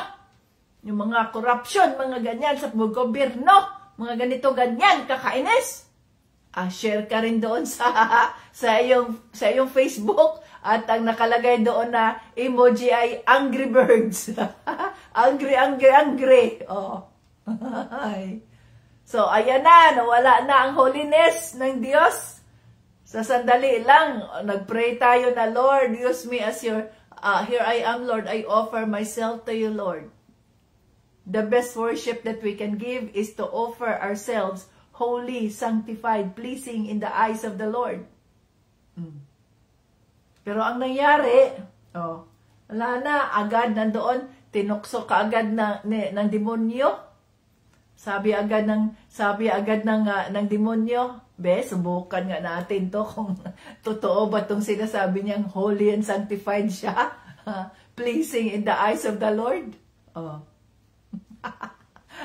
Yung mga corruption, mga ganyan sa gobyerno, mga ganito, ganyan, kakainis. Share ka rin doon sa iyong Facebook, at ang nakalagay doon na emoji ay Angry Birds. Angry. So, ayan nawala na ang holiness ng Diyos. Sa sandali lang, nagpray tayo na, Lord, use me as your, here I am, Lord, I offer myself to you, Lord. The best worship that we can give is to offer ourselves holy, sanctified, pleasing in the eyes of the Lord. Pero ang nangyari, wala na, agad nandoon, tinukso ka agad ng demonyo. Sabi agad ng demonyo, subukan nga natin to kung totoo ba itong sinasabi niyang holy and sanctified siya, pleasing in the eyes of the Lord.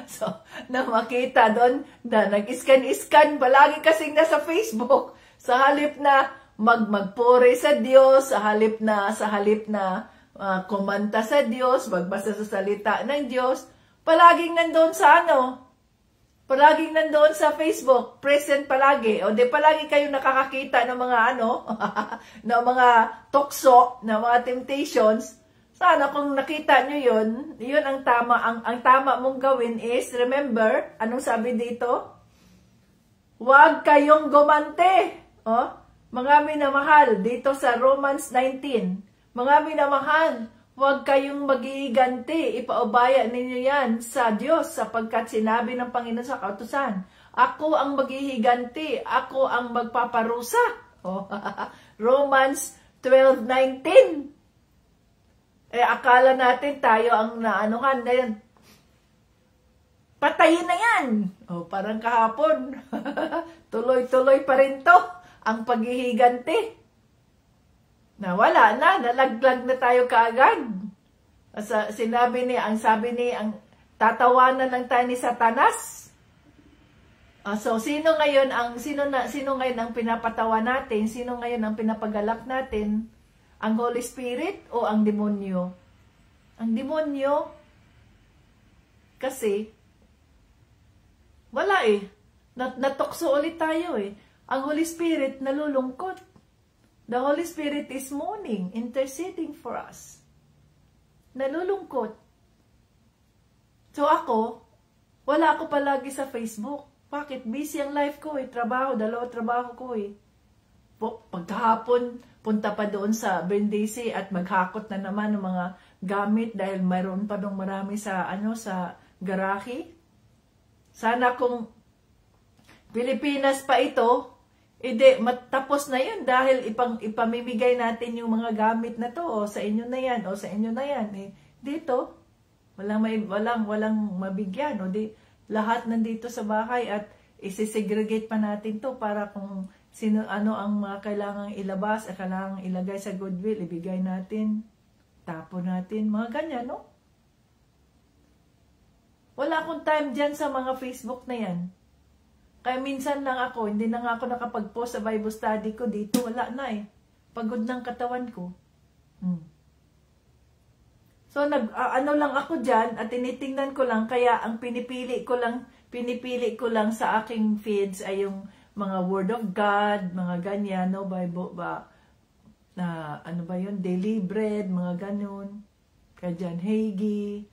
So, na makita doon, na nag-scan, palagi kasing nasa Facebook, sa halip na magpuri sa Diyos, sa halip na kumanta sa Diyos, magbasa sa salita ng Diyos, palaging nandoon sa Facebook, present palagi. O di palagi kayo nakakakita ng mga ng mga tukso, ng mga temptations. Sana kung nakita nyo yun ang tama. Ang tama mong gawin is, remember, anong sabi dito? Huwag kayong gumante. Mga minamahal, dito sa Romans 19, mga minamahal, huwag kayong magiganti, ipaubaya ninyo yan sa Diyos, sapagkat sinabi ng Panginoon sa kautusan, ako ang maghihiganti, ako ang magpaparusa. Romans 12:19. Akala natin tayo ang naanuhan na yan. Patayin na yan. Parang kahapon. Tuloy-tuloy pa rin to. Ang paghihiganti. Wala na, nalaglag na tayo kaagad. Ang tatawanan lang tayo ni Satanas. So sino ngayon ang pinapatawa natin? Sino ngayon ang pinapagalak natin? Ang Holy Spirit o ang demonyo? Ang demonyo, kasi, wala eh. Natokso ulit tayo eh. Ang Holy Spirit nalulungkot. The Holy Spirit is mourning, interceding for us. Nalulungkot. So ako, wala ako palagi sa Facebook. Bakit? Busy ang life ko eh. Trabaho, dalawa trabaho ko eh. Pagkahapon, punta pa doon sa Brindisi at maghakot na naman ng mga gamit dahil mayroon pa dong marami sa, sa garahe. Sana kung Pilipinas pa ito, matapos na yun dahil ipamimigay natin yung mga gamit na to o sa inyo na yan o sa inyo na yan. Dito, walang mabigyan o lahat nandito sa bahay at isisegregate pa natin to para kung ano ang mga kailangang ilabas at kailangang ilagay sa Goodwill, ibigay natin, tapo natin, mga ganyan, no? Wala akong time dyan sa mga Facebook na yan. Kaya minsan lang ako, hindi na nga ako nakapag-post sa Bible study ko dito, wala na eh. Pagod ng katawan ko. So, ano lang ako dyan at tinitingnan ko lang, kaya ang pinipili ko lang sa aking feeds ay yung mga Word of God, mga ganyan, no? Bible ba? Ano ba yun? Daily Bread, mga ganun. Kaya dyan, Hagee.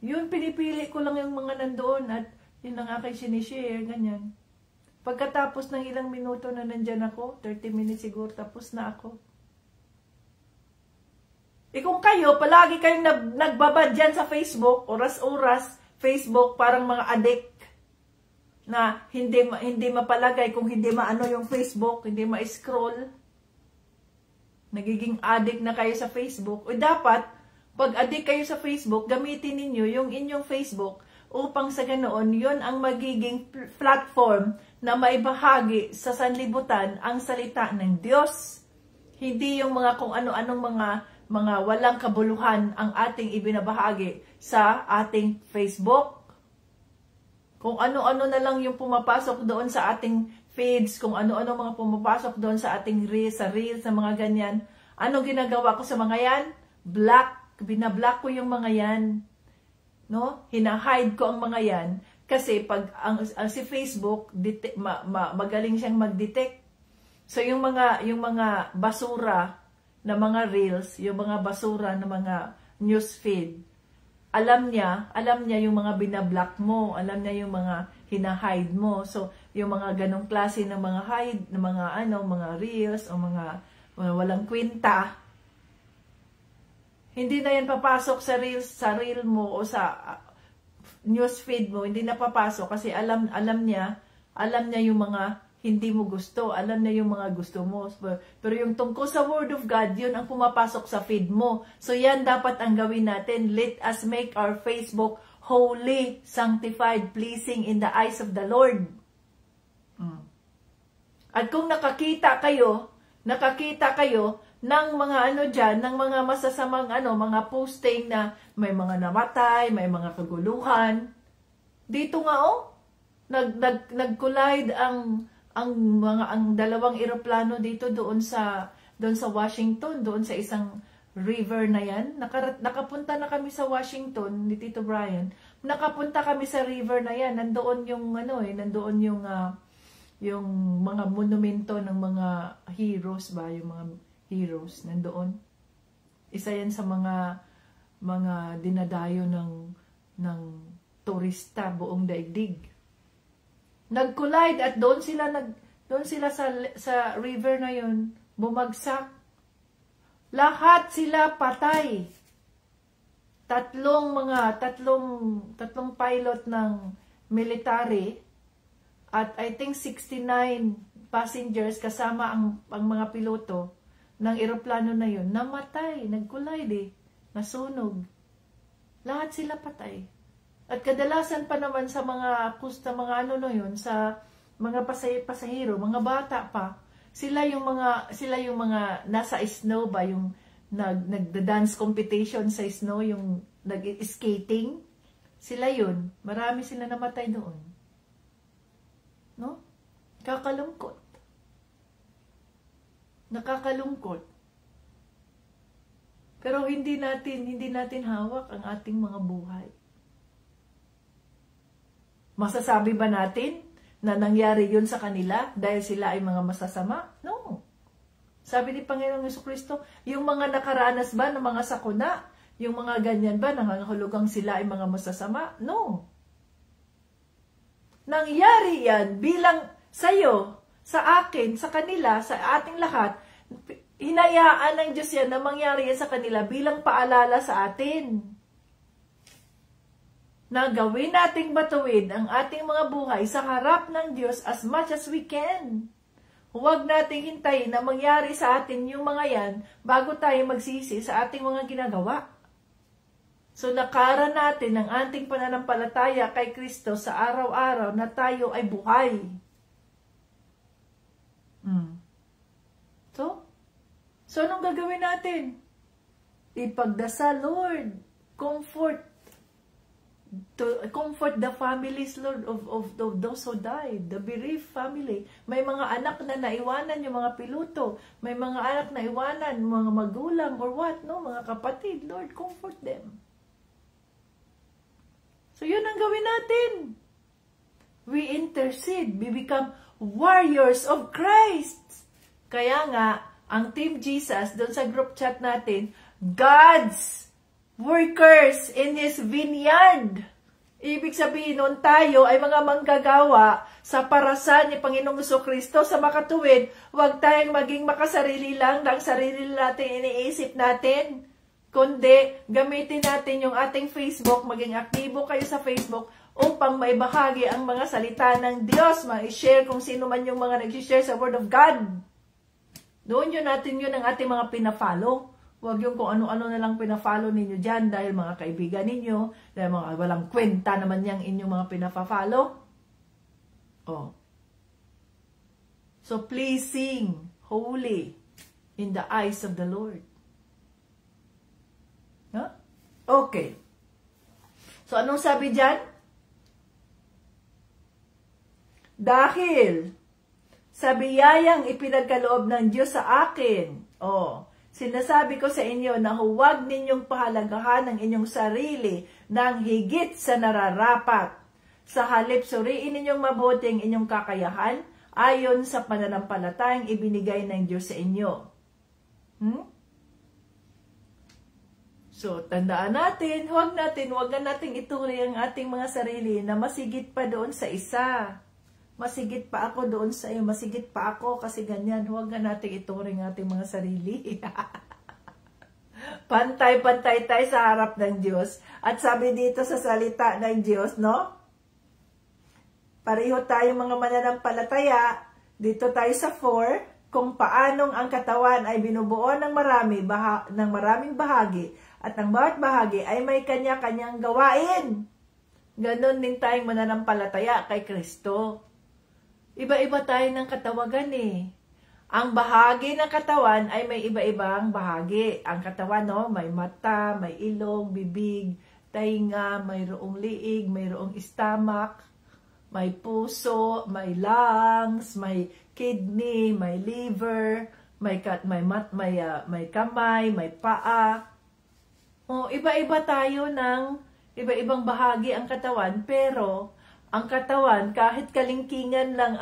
Yun, pinipili ko lang yung mga nandoon at yun ang aking sinishare, ganyan. Pagkatapos ng ilang minuto na nandyan ako, 30 minutes siguro, tapos na ako. Kung kayo, palagi kayong nagbabad dyan sa Facebook, oras-oras, Facebook, parang mga addict, na hindi mapalagay kung hindi maano yung Facebook, hindi ma-scroll. Nagiging addict na kayo sa Facebook. O dapat, pag addict kayo sa Facebook, gamitin ninyo yung inyong Facebook upang sa ganoon, yun ang magiging platform na maibahagi sa sanlibutan ang salita ng Diyos. Hindi yung mga kung ano-anong mga walang kabuluhan ang ating ibinabahagi sa ating Facebook. Kung ano-ano na lang yung pumapasok doon sa ating feeds, kung ano-ano mga pumapasok doon sa ating reels, sa mga ganyan. Ano ginagawa ko sa mga yan? Binablock ko yung mga yan. No? Hina-hide ko ang mga yan. Kasi pag ang si Facebook, magaling siyang mag-detect. So yung mga basura na mga reels, yung mga basura na mga newsfeed, alam niya yung mga binablock mo, alam niya yung mga hina-hide mo. So, yung mga ganong klase ng mga hide, ng mga reels, o mga walang kwenta, hindi na yan papasok sa reel mo o sa newsfeed mo, hindi na papasok kasi alam niya yung mga hindi mo gusto, alam niya yung mga gusto mo. Pero yung tungkol sa Word of God, yun ang pumapasok sa feed mo. So yan dapat ang gawin natin. Let us make our Facebook holy, sanctified, pleasing in the eyes of the Lord. At kung nakakita kayo ng mga ng mga masasamang mga posting na may mga namatay, may mga kaguluhan, dito nga nag-collide ang dalawang eroplano dito doon sa Washington, doon sa isang river na yan. Nakapunta na kami sa Washington ni Tito Brian. Nakapunta kami sa river na yan. Nandoon yung nandoon yung mga monumento ng mga heroes ba, yung mga heroes nandoon. Isa yan sa mga dinadayo ng turista buong daigdig. Nag-collide at doon sila sa river na yun, bumagsak. Lahat sila patay. Tatlong pilot ng military at I think 69 passengers kasama ang mga piloto ng eroplano na yun, namatay, nag-collide nasunog. Lahat sila patay. At kadalasan pa naman sa mga sa mga pasahero, mga bata pa, sila yung mga nasa snow ba, yung nagda-dance competition sa snow, yung nag-skating, sila yun. Marami sila namatay doon. No? Kakalungkot. Nakakalungkot. Pero hindi natin hawak ang ating mga buhay. Masasabi ba natin na nangyari yun sa kanila dahil sila ay mga masasama? No. Sabi ni Panginoong Jesucristo, yung mga nakaranas ba ng mga sakuna, yung mga ganyan ba, nangangahulugang sila ay mga masasama? No. Nangyari yan bilang sa'yo, sa akin, sa kanila, sa ating lahat. Hinayaan ng Diyos yan na mangyari yan sa kanila bilang paalala sa atin. Na gawin nating batuin ang ating mga buhay sa harap ng Diyos as much as we can. Huwag nating hintayin na mangyari sa atin yung mga yan bago tayo magsisi sa ating mga ginagawa. So lakaran natin ang ating pananampalataya kay Kristo sa araw-araw na tayo ay buhay. So anong gagawin natin? Ipagdasal, Lord, comfort the families, Lord, of those who died, the bereaved family. May mga anak na naiwanan yung mga piloto. May mga anak na iwanan, mga magulang or what, no? Mga kapatid, Lord, comfort them. So yun ang gawin natin. We intercede. We become warriors of Christ. Kaya nga, ang Team Jesus, doon sa group chat natin, God's workers in His vineyard. Ibig sabihin nun, tayo ay mga manggagawa sa parasan ni Panginoong Jesucristo sa makatuwid. Huwag tayong maging makasarili lang ng sarili natin iniisip natin. Kundi, gamitin natin yung ating Facebook, maging aktibo kayo sa Facebook upang maibahagi ang mga salita ng Diyos, ma-share kung sino man yung mga nag-share sa Word of God. Doon yun natin yun ang ating mga pina-follow. Huwag yung kung ano-ano na lang pina-follow ninyo dyan dahil mga kaibigan ninyo, dahil mga walang kwenta naman yung inyong mga pina-follow. Oh. So please sing holy in the eyes of the Lord. Huh? Okay. So anong sabi dyan? Dahil sa biyayang ipinagkaloob ng Diyos sa akin, sinasabi ko sa inyo na huwag ninyong pahalagahan ang inyong sarili ng higit sa nararapat. Sa halip, suriin ninyong mabuti ang inyong kakayahan ayon sa pananampalatayang ibinigay ng Diyos sa inyo. So, tandaan natin, huwag na natin ituring ang ating mga sarili na masigit pa doon sa isa. Masigit pa ako doon sa iyo, masigit pa ako kasi ganyan. Huwag na natin ituring ating mga sarili. Pantay-pantay tayo sa harap ng Diyos. At sabi dito sa salita ng Diyos, no? Pareho tayong mga mananampalataya. Dito tayo sa 4, kung paanong ang katawan ay binubuo ng maraming bahagi at ang bawat bahagi ay may kanya-kanyang gawain. Ganon din tayong mananampalataya kay Kristo. Iba-iba tayo ng katawagan eh. Ang bahagi ng katawan ay may iba-ibang bahagi. Ang katawan, no, may mata, may ilong, bibig, tainga, mayroong liig, mayroong stomach, may puso, may lungs, may kidney, may liver, may kamay, may paa. Iba-iba tayo ng iba-ibang bahagi ang katawan, pero ang katawan, kahit kalingkingan lang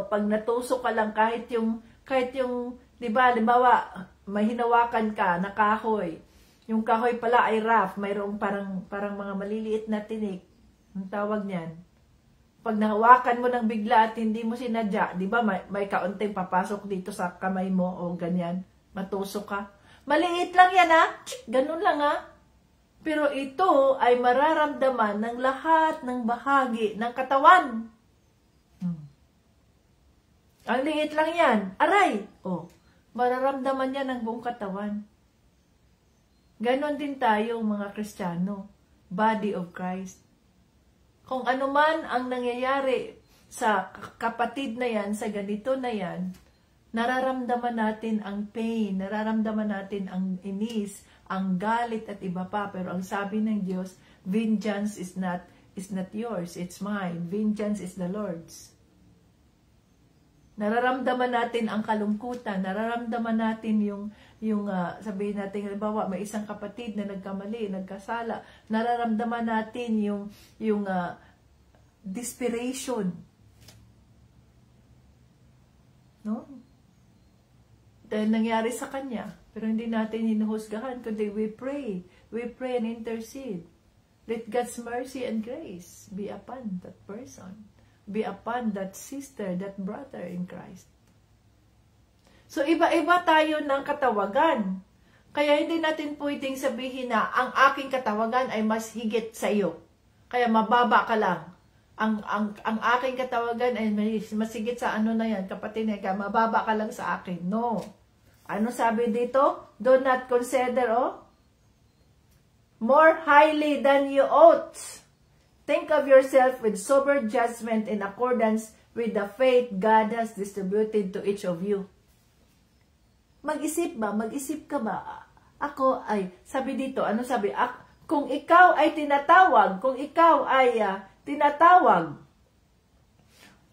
pag natusok ka lang, kahit yung, di ba, limbawa, may hinawakan ka na kahoy. Yung kahoy pala ay rough, mayroong parang mga maliliit na tinik. Ang tawag niyan. Pag nahawakan mo ng bigla at hindi mo sinadya, di ba, may kaunting papasok dito sa kamay mo o ganyan, matusok ka. Maliit lang yan, ha? Ganun lang, ha? Pero ito ay mararamdaman ng lahat ng bahagi ng katawan. Ang liit lang yan. Aray! Mararamdaman yan ng buong katawan. Ganon din tayo mga Kristiyano. Body of Christ. Kung ano man ang nangyayari sa kapatid na yan, sa ganito na yan, nararamdaman natin ang pain, nararamdaman natin ang inis, ang galit at iba pa. Pero ang sabi ng Diyos, vengeance is not yours, it's mine. Vengeance is the Lord's. Nararamdaman natin ang kalungkutan, nararamdaman natin yung sabihin natin, halimbawa, may isang kapatid na nagkamali, nagkasala, nararamdaman natin yung desperation. No? Dahil nangyari sa kanya, pero hindi natin hinuhusgahan, kundi we pray and intercede. Let God's mercy and grace be upon that person, be upon that sister, that brother in Christ. So, iba-iba tayo ng katawagan. Kaya hindi natin pwedeng sabihin na ang aking katawagan ay mas higit sa iyo. Kaya mababa ka lang. Ang aking katawagan ay mas higit sa ano na yan, kapatid na mababa ka lang sa akin. No. Ano sabi dito? Do not consider, more highly than you ought. Think of yourself with sober judgment in accordance with the faith God has distributed to each of you. Mag-isip ba? Mag-isip ka ba? Ako ay, sabi dito, ano sabi? Kung ikaw ay tinatawag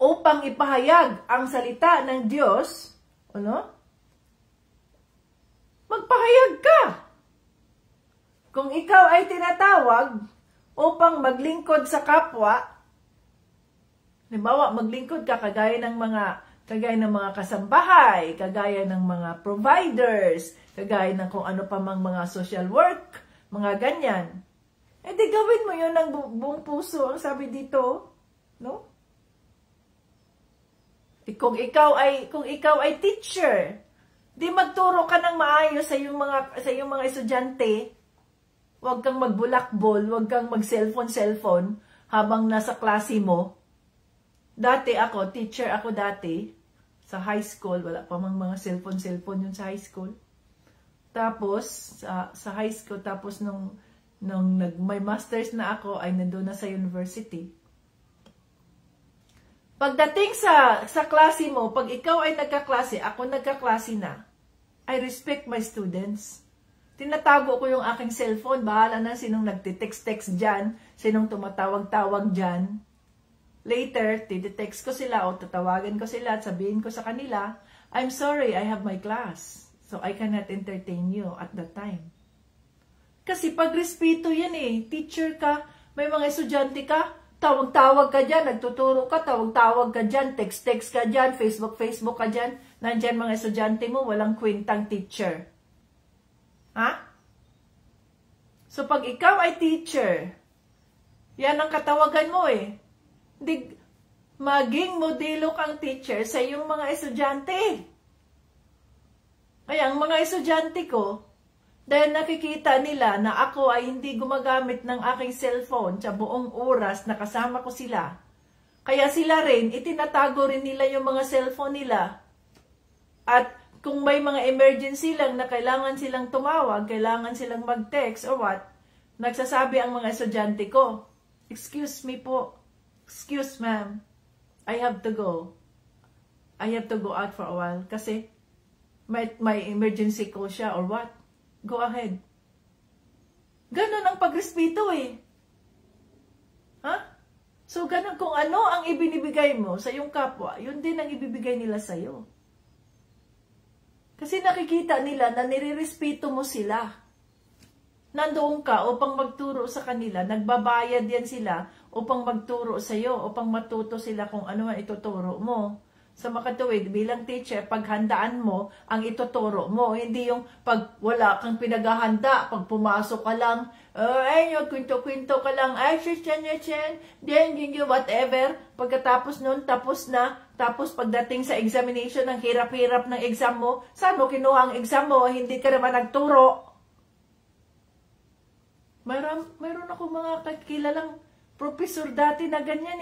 upang ipahayag ang salita ng Diyos, magpahayag ka. Kung ikaw ay tinatawag upang maglingkod sa kapwa, halimbawa, maglingkod ka kagaya ng mga kasambahay, kagaya ng mga providers, kagaya ng kung ano pa mang mga social work, mga ganyan. Di gawin mo yun ng buong puso, ang sabi dito, no? Kung ikaw ay teacher, di magturo ka ng maayos sa iyong mga estudyante. Huwag kang magbulakbol, huwag kang mag-cellphone habang nasa klase mo. Dati ako, teacher ako dati, sa high school, wala pa mang mga cellphone yun sa high school. Tapos, sa high school, tapos nung may masters na ako, ay nandun na sa university. Pagdating sa klase mo, pag ikaw ay nagkaklase, ako nagkaklase na, I respect my students. Tinatago ko yung aking cellphone. Bahala na sinong nagtitext-text dyan, sinong tumatawag-tawag dyan. Later, titext ko sila o tatawagan ko sila at sabihin ko sa kanila, I'm sorry, I have my class. So, I cannot entertain you at that time. Kasi pagrespeto yan Teacher ka, may mga estudyante ka, tawag-tawag ka dyan, nagtuturo ka, tawag-tawag ka dyan, text-text ka dyan, Facebook ka dyan, nandyan mga estudyante mo, walang kwentang teacher. Ha? So, pag ikaw ay teacher, yan ang katawagan mo maging modelo kang teacher sa iyong mga estudyante. Kaya ang mga estudyante ko, dahil nakikita nila na ako ay hindi gumagamit ng aking cellphone sa buong oras na kasama ko sila, kaya sila rin, itinatago rin nila yung mga cellphone nila. At kung may mga emergency lang na kailangan silang tumawag, kailangan silang mag-text or what, nagsasabi ang mga estudyante ko, excuse me po, excuse ma'am, I have to go. I have to go out for a while kasi may emergency call siya or what. Go ahead. Ganon ang pagrespeto Ha? So, ganon kung ano ang ibinibigay mo sa iyong kapwa, yun din ang ibibigay nila sa iyo. Kasi nakikita nila na nirirespeto mo sila. Nandoon ka upang magturo sa kanila, nagbabayad yan sila upang magturo sa iyo, upang matuto sila kung ano ang ituturo mo. Sa makatuwid, bilang teacher, paghandaan mo ang ituturo mo. Hindi yung pag wala kang pinaghahanda, pag pumasok ka lang, kwento-kwento ka lang, then whatever. Pagkatapos nun, tapos na. Tapos pagdating sa examination, ang hirap-hirap ng exam mo, saan mo kinuha ang exam mo? Hindi ka naman nagturo. Mayroon ako mga kakilalang professor dati na ganyan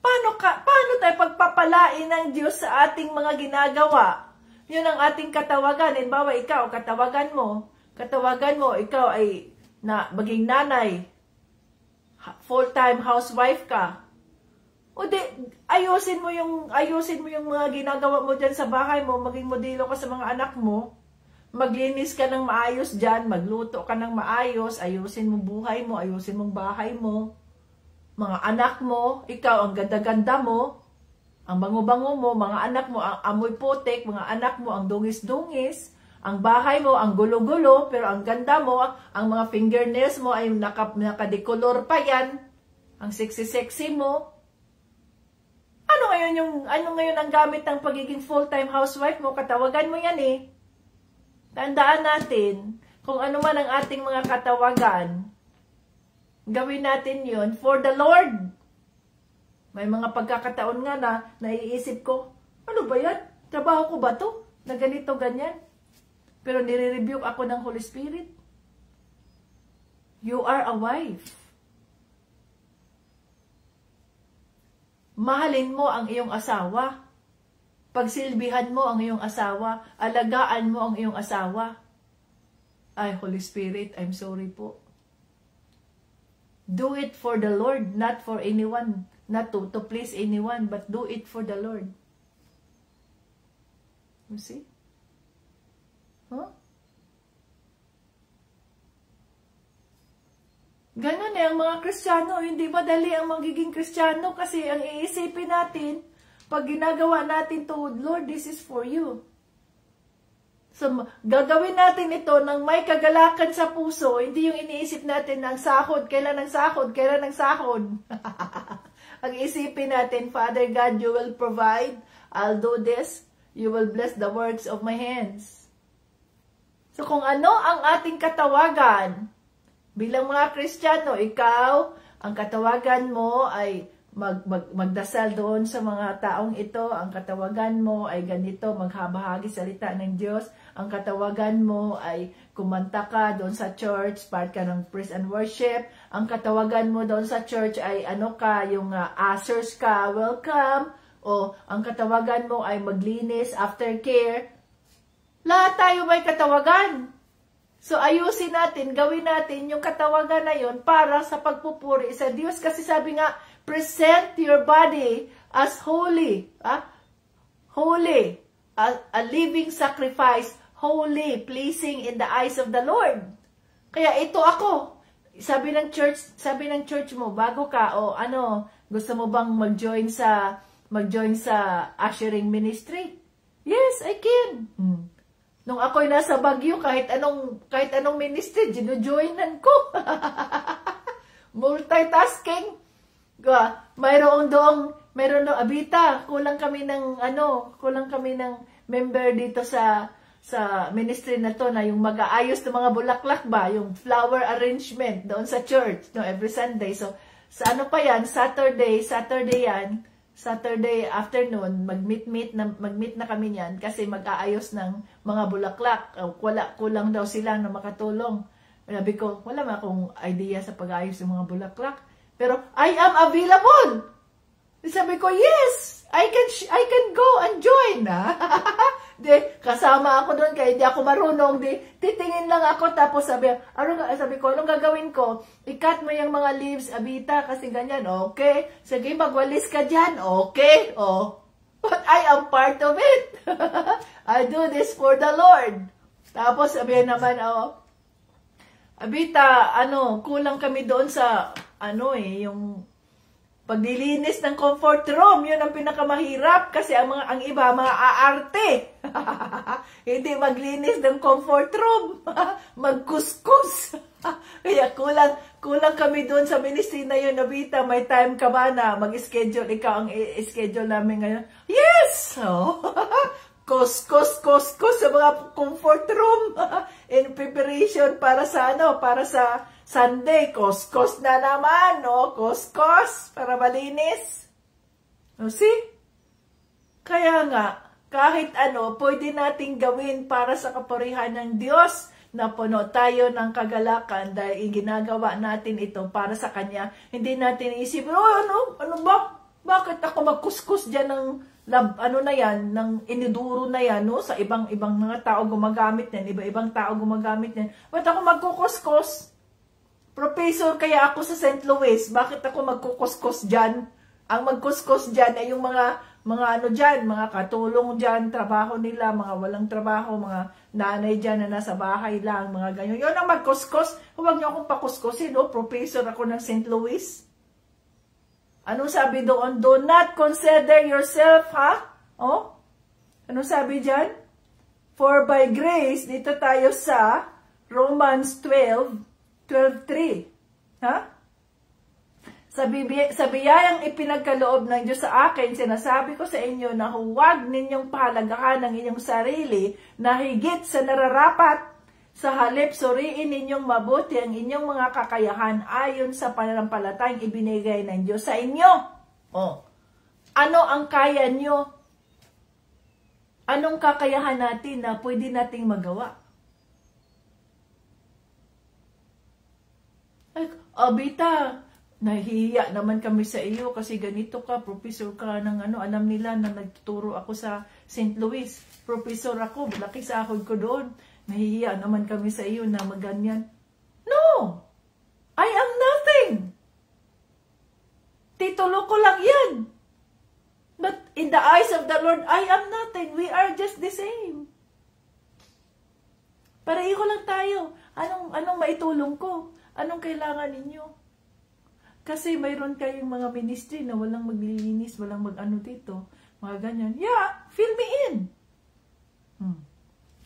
Paano tayo pagpapalain ng Diyos sa ating mga ginagawa? Yun ang ating katawagan. Halimbawa, ikaw, katawagan mo, ikaw ay maging nanay, full-time housewife ka. O ayusin mo yung mga ginagawa mo dyan sa bahay mo, maging modelo ka sa mga anak mo, maglinis ka ng maayos dyan, magluto ka ng maayos, ayusin mo buhay mo, ayusin mong bahay mo, mga anak mo, ikaw ang ganda-ganda mo, Ang bango-bango mo, mga anak mo, ang amoy putik, mga anak mo, ang dungis-dungis, ang bahay mo, ang gulo-gulo, pero ang ganda mo, ang mga fingernails mo ay nakadecolor pa yan, ang sexy-sexy mo. Ano ngayon ang gamit ng pagiging full-time housewife mo? Katawagan mo yan eh. Tandaan natin, kung ano man ang ating mga katawagan, gawin natin yun for the Lord. May mga pagkakataon nga na naiisip ko, ano ba yan? Trabaho ko ba to? Na ganito, ganyan. Pero nire-rebuke ako ng Holy Spirit. You are a wife. Mahalin mo ang iyong asawa. Pagsilbihan mo ang iyong asawa. Alagaan mo ang iyong asawa. Ay, Holy Spirit, I'm sorry po. Do it for the Lord, not for anyone. Not to please anyone, but do it for the Lord. You see? Huh? Ganon ang mga Kristiyano. Hindi madali ang magiging Kristiyano kasi ang iisipin natin, pag ginagawa natin to, Lord, this is for you. So, gagawin natin ito ng may kagalakan sa puso, hindi yung iniisip natin ng sahod, kailan ang sahod, kailan ang sahod. Ang isipin natin, Father God, you will provide, I'll do this, you will bless the works of my hands. So kung ano ang ating katawagan, bilang mga Kristiyano, ikaw, ang katawagan mo ay magdasal doon sa mga taong ito. Ang katawagan mo ay ganito, maghabahagi salita ng Diyos. Ang katawagan mo ay kumanta ka doon sa church, part ka ng praise and worship. Ang katawagan mo doon sa church ay ano ka, yung ushers ka, welcome. O ang katawagan mo ay maglinis, aftercare. Lahat tayo may katawagan. So ayusin natin, gawin natin yung katawagan na yun para sa pagpupuri sa Diyos. Kasi sabi nga, present your body as holy. Holy. A living sacrifice. Holy. Pleasing in the eyes of the Lord. Kaya ito ako. Sabi ng church mo, bago ka, o ano, gusto mo bang mag-join sa ushering ministry? Yes, I can. Nung ako'y nasa Baguio, kahit anong ministry, gino-joinan ko. Multitasking. Mayroon doong Abita, kulang kami ng member dito sa ministry na to na yung mag-aayos ng mga bulaklak ba, yung flower arrangement doon sa church, no, every Sunday. So, sa ano pa yan, Saturday yan, Saturday afternoon, mag-meet na kami niyan kasi mag-aayos ng mga bulaklak. Kulang daw sila na makatulong. Sabi ko, wala man akong idea sa pag-aayos ng mga bulaklak. Pero, I am available! Sabi ko, yes! I can go and join. Kasama ako doon kaya hindi ako marunong. Titingin lang ako tapos sabi ko, anong gagawin ko? I-cut mo yung mga leaves, Abita, kasi ganyan. Okay. Sige, magwalis ka dyan. Okay. Oh. But I am part of it. I do this for the Lord. Tapos sabi naman, Abita, kulang kami doon sa, yung paglilinis ng comfort room. Yun ang pinakamahirap kasi ang iba, mga aarte. Hindi maglinis ng comfort room. Magkuskus. Kaya kulang kami doon sa ministry na yun, Abita. May time ka ba na mag-schedule? Ikaw ang schedule namin ngayon. Yes! Kuskus sa mga comfort room. In preparation para sa Sunday. Kuskus na naman, no? Kuskus para malinis. See? Kaya nga, kahit pwede nating gawin para sa kapurihan ng Diyos na puno tayo ng kagalakan dahil ginagawa natin ito para sa Kanya. Hindi natin isip, ano ba? Bakit ako magkuskus dyan ng ng iniduro na yan, no? Sa ibang mga tao gumagamit yan, iba-ibang tao gumagamit yan. Ba't ako magkukuskus? Professor kaya ako sa St. Louis, bakit ako magkukuskus dyan? Ang magkuskus dyan ay yung mga mga katulong dyan, trabaho nila, mga walang trabaho, mga nanay dyan na nasa bahay lang, mga ganyan. Yun ang magkuskus. Huwag niyo akong pakuskusin, no? Professor ako ng St. Louis. Anong sabi doon? Do not consider yourself, ha? Oh? Anong sabi dyan? For by grace, dito tayo sa Romans 12:3. Ha? Sa biyayang ipinagkaloob ng Diyos sa akin, sinasabi ko sa inyo na huwag ninyong pahalagahan ang inyong sarili na higit sa nararapat. Sa halip, suriin ninyong mabuti ang inyong mga kakayahan ayon sa pananampalatayang ibinigay ng Diyos sa inyo. Oh. Ano ang kaya nyo? Anong kakayahan natin na pwede nating magawa? Ay, Abita, nahihiya naman kami sa iyo kasi ganito ka, professor ka ng ano, alam nila na nagtuturo ako sa St. Louis. Professor ako, laki sahod ko doon. Nahihiya naman kami sa iyo na maganyan. No! I am nothing! Titulo ko lang yan. But in the eyes of the Lord, I am nothing. We are just the same. Pareho lang tayo. Anong maitulong ko? Anong kailangan ninyo? Kasi mayroon kayong mga ministry na walang maglilinis, walang mag-ano dito. Mga ganyan. Yeah, fill me in.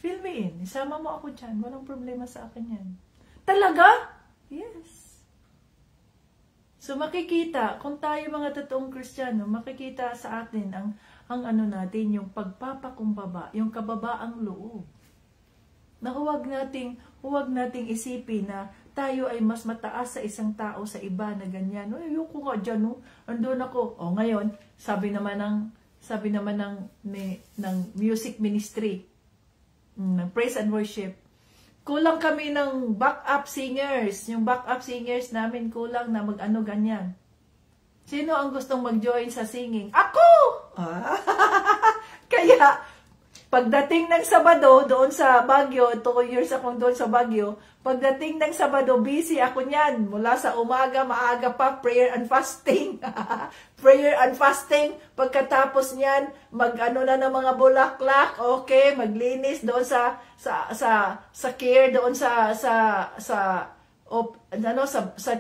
Fill me in. Isama mo ako dyan. Walang problema sa akin yan. Talaga? Yes. So makikita, kung tayo mga totoong Kristiyano, makikita sa atin ang ano natin, yung pagpapakumbaba, yung kababaang loob. Na huwag nating isipin na tayo ay mas mataas sa isang tao sa iba na ganyan. O, ayoko nga dyan, no? Andun ako. O, ngayon, sabi naman ng music ministry, ng praise and worship, kulang kami ng backup singers. Yung backup singers namin kulang na mag-ano ganyan. Sino ang gustong mag-join sa singing? Ako! Kaya, pagdating ng Sabado, doon sa Baguio, 2 years akong doon sa Baguio, pagdating ng Sabado, busy ako niyan. Mula sa umaga, maaga pa, prayer and fasting. Prayer and fasting. Pagkatapos niyan, mag-ano na ng mga bulaklak, okay, maglinis doon sa care, doon sa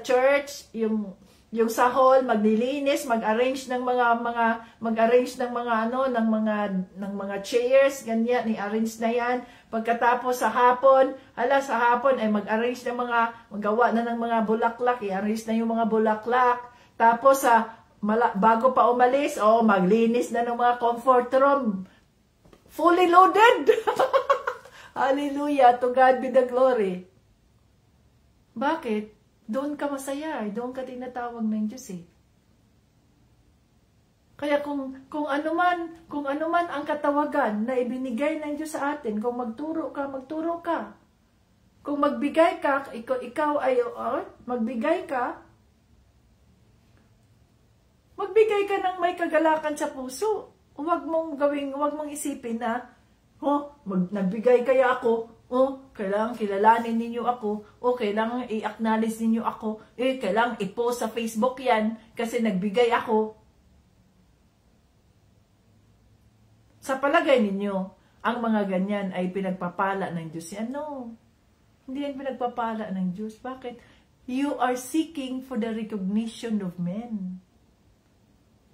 church, yung sa hall, maglilinis, mag-arrange ng mga chairs, ganyan, i-arrange na yan. Pagkatapos sa hapon ay mag-arrange ng magawa na ng mga bulaklak, i-arrange na yung mga bulaklak. Tapos bago pa umalis, maglinis na ng mga comfort room. Fully loaded. Hallelujah, to God be the glory. Bakit? Doon ka masaya, doon ka tinatawag ng Diyos eh. Kaya kung ano man ang katawagan na ibinigay ng Diyos sa atin, kung magturo ka. Kung magbigay ka, ikaw ay magbigay ka ng may kagalakan sa puso. Huwag mong isipin na, nagbigay kaya ako, kailangan kilalanin ninyo ako, kailangan i-acknowledge ninyo ako, kailangan i-post sa Facebook yan kasi nagbigay ako. Sa palagay ninyo, ang mga ganyan ay pinagpapala ng Diyos. No, hindi yan pinagpapala ng Diyos. Bakit? You are seeking for the recognition of men.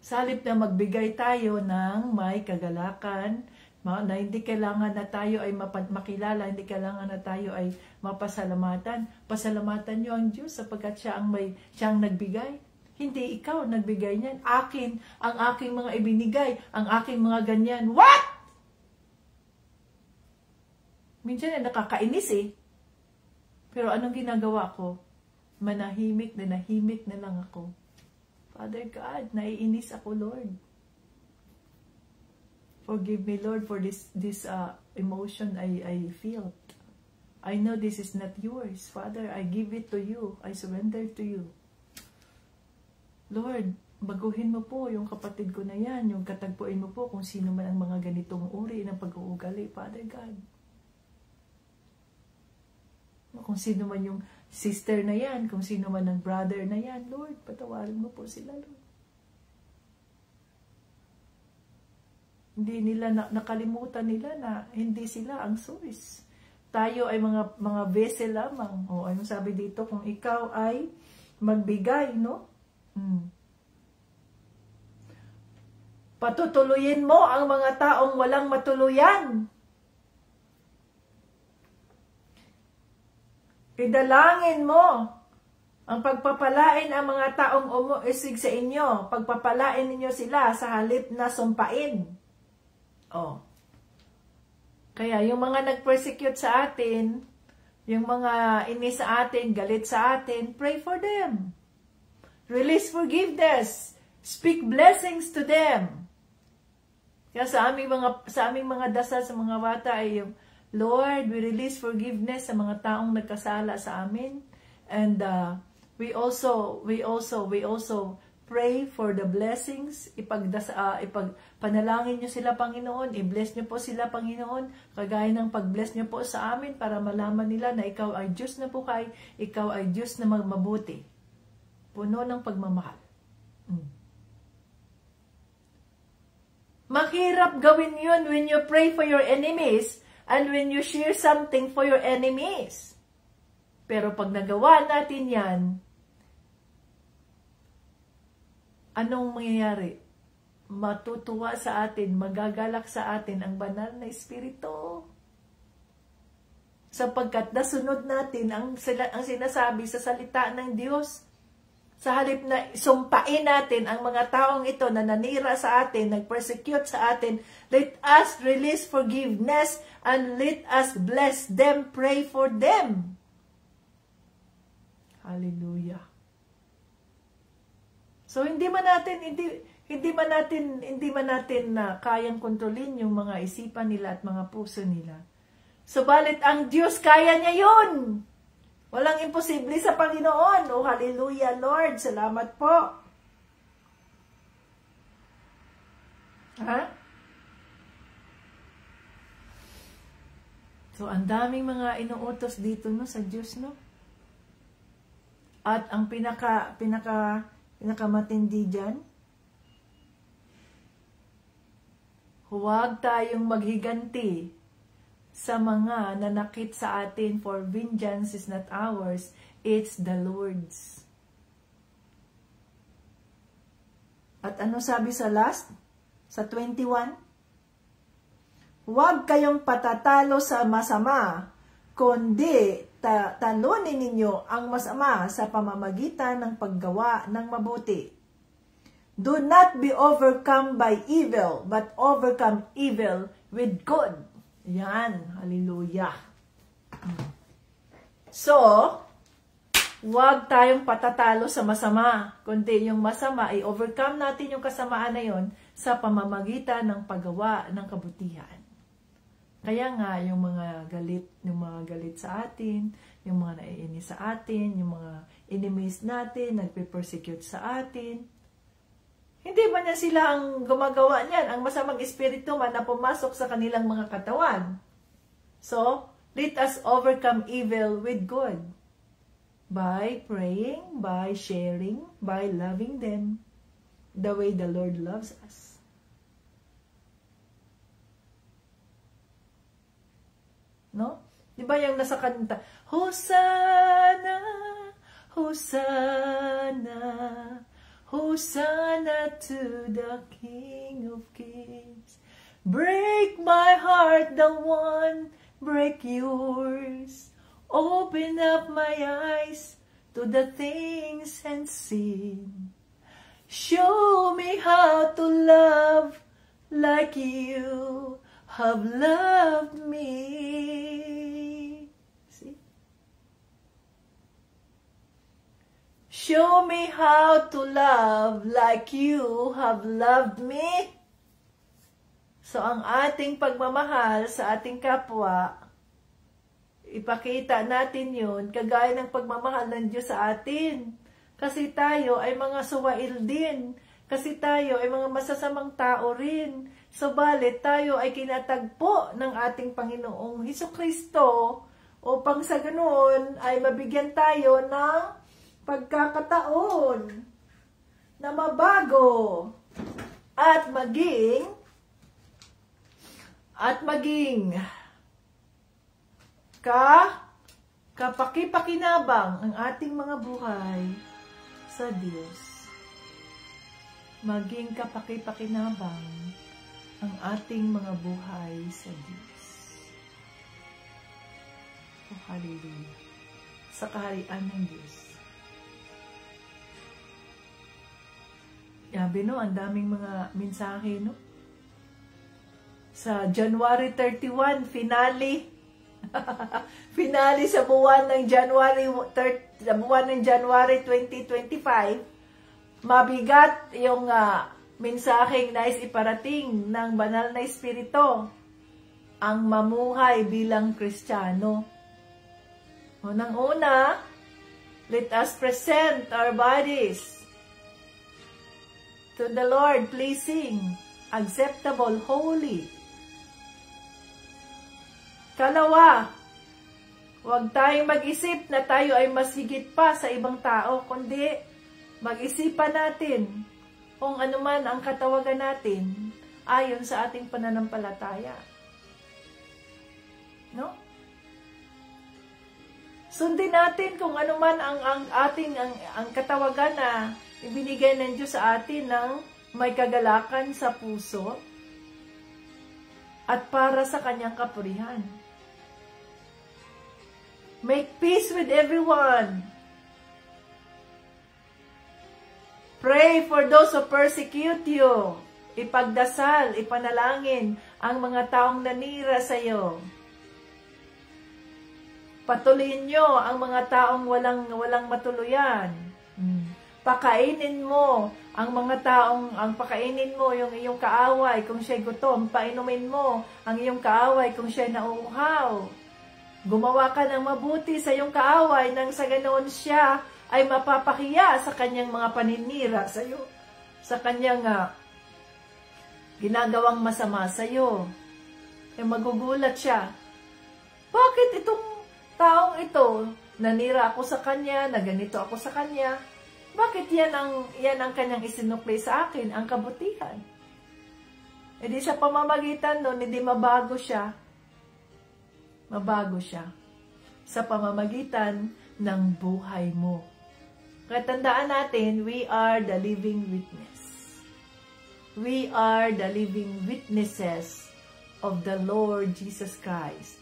Sa halip na magbigay tayo ng may kagalakan, na hindi kailangan na tayo ay makilala, hindi kailangan na tayo ay mapasalamatan. Pasalamatan nyo ang Diyos sapagkat siyang nagbigay. Hindi ikaw nagbigay niyan. Ang aking mga ibinigay, ang aking mga ganyan. What? Minsan ay nakakainis eh. Pero anong ginagawa ko? Manahimik na lang ako. Father God, naiinis ako, Lord. Forgive me, Lord, for this emotion I feel. I know this is not yours. Father, I give it to you. I surrender to you. Lord, baguhin mo po yung kapatid ko na yan, yung katagpuin mo po kung sino man ang mga ganitong uri ng pag-uugali, Father God. Kung sino man yung sister na yan, kung sino man ang brother na yan, Lord, patawarin mo po sila, Lord. Hindi nila nakalimutan nila na hindi sila ang source. Tayo ay mga vessel lamang. Ano sabi dito? Kung ikaw ay magbigay, no? Patutuloyin mo ang mga taong walang matuluyan. Idalangin mo ang pagpapalain ang mga taong umuisig sa inyo. Pagpapalain ninyo sila sa halip na sumpain. Oh. Kaya yung mga nag-persecute sa atin, yung mga inis sa atin, galit sa atin, pray for them. Release forgiveness. Speak blessings to them. Kaya sa aming mga dasal sa mga bata ay yung, Lord, we release forgiveness sa mga taong nagkasala sa amin. And we also pray for the blessings. Panalangin nyo sila, Panginoon. I-bless nyo po sila, Panginoon. Kagaya ng pag-bless nyo po sa amin para malaman nila na ikaw ay Diyos na buhay, ikaw ay Diyos na mabuti. Puno ng pagmamahal. Mahirap gawin yun when you pray for your enemies and when you share something for your enemies. Pero pag nagawa natin yan, anong mangyayari? Matutuwa sa atin, magagalak sa atin ang banal na Espiritu. Sapagkat nasunod natin ang sinasabi sa salita ng Diyos. Sa halip na sumpain natin ang mga taong ito na nanira sa atin, nag-persecute sa atin, let us release forgiveness and let us bless them, pray for them. Hallelujah. So hindi man natin kayang kontrolin yung mga isipan nila at mga puso nila. Subalit ang Diyos kaya niya 'yun. Walang imposible sa Panginoon. Oh, hallelujah, Lord. Salamat po. Ha? So, ang daming mga inuutos dito, no, sa Diyos, no? At ang pinakamatindi dyan, huwag tayong maghiganti sa mga nanakit sa atin, for vengeance is not ours, it's the Lord's. At ano sabi sa last? Sa 21? Huwag kayong patatalo sa masama, kundi talunin ninyo ang masama sa pamamagitan ng paggawa ng mabuti. Do not be overcome by evil, but overcome evil with good. Yan, hallelujah. So, huwag tayong patatalo sa masama, kundi yung masama ay overcome natin yung kasamaan na yon sa pamamagitan ng paggawa ng kabutihan. Kaya nga, yung mga galit sa atin, yung mga naiinis sa atin, yung mga enemies natin, nagpe-persecute sa atin, hindi ba niya sila ang gumagawa niyan? Ang masamang espiritu man na pumasok sa kanilang mga katawan. So, let us overcome evil with good. By praying, by sharing, by loving them the way the Lord loves us. No? Di ba yung nasa kanta? Hosanna, Hosanna, Hosanna to the King of Kings. Break my heart, the one, break yours. Open up my eyes to the things unseen. Show me how to love like you have loved me. See? Show me how to love like you have loved me. So, ang ating pagmamahal sa ating kapwa, ipakita natin yun, kagaya ng pagmamahal ng Diyos sa atin. Kasi tayo ay mga suwail din. Kasi tayo ay mga masasamang tao rin. Subalit tayo ay kinatagpo ng ating Panginoong Hesukristo upang sa ganoon ay mabigyan tayo ng pagkakataon na mabago at maging kapakipakinabang ang ating mga buhay sa Diyos. maging kapaki-pakinabang ang ating mga buhay sa Diyos. Oh, hallelujah. Sa kaharian ng Diyos. Yabi, no? Ang daming mga mensahe, no? Sa January 31, finale. Finale sa buwan ng January 2025. Mabigat yung mensaheng nais iparating ng banal na Espiritu. Ang mamuhay bilang Kristiyano. Unang-una, let us present our bodies to the Lord, pleasing, acceptable, holy. Kalawa, huwag tayong mag-isip na tayo ay mas higit pa sa ibang tao, kundi mag-isipan natin kung ano man ang katawagan natin ayon sa ating pananampalataya. No? Sundin natin kung ano man ang katawagan na ibinigay ng Diyos sa atin ng may kagalakan sa puso at para sa kanyang kapurihan. Make peace with everyone. Pray for those who persecute you. Ipagdasal, ipanalangin ang mga taong nanira sa iyo. Patuloyin nyo ang mga taong walang matuluyan. Pakainin mo ang mga taong, pakainin mo yung iyong kaaway kung siya'y gutom. Painumin mo ang iyong kaaway kung siya'y nauuhaw. Gumawa ka ng mabuti sa iyong kaaway nang sa ganoon siya ay mapapahiya sa kanyang mga paninira sa iyo. Sa kanyang ginagawang masama sa iyo. E magugulat siya. Bakit itong taong ito, nanira ako sa kanya, na ganito ako sa kanya, bakit yan ang kanyang isinukli sa akin, ang kabutihan? E di sa pamamagitan nun, hindi mabago siya. Mabago siya. Sa pamamagitan ng buhay mo. Kaya tandaan natin, we are the living witness. We are the living witnesses of the Lord Jesus Christ.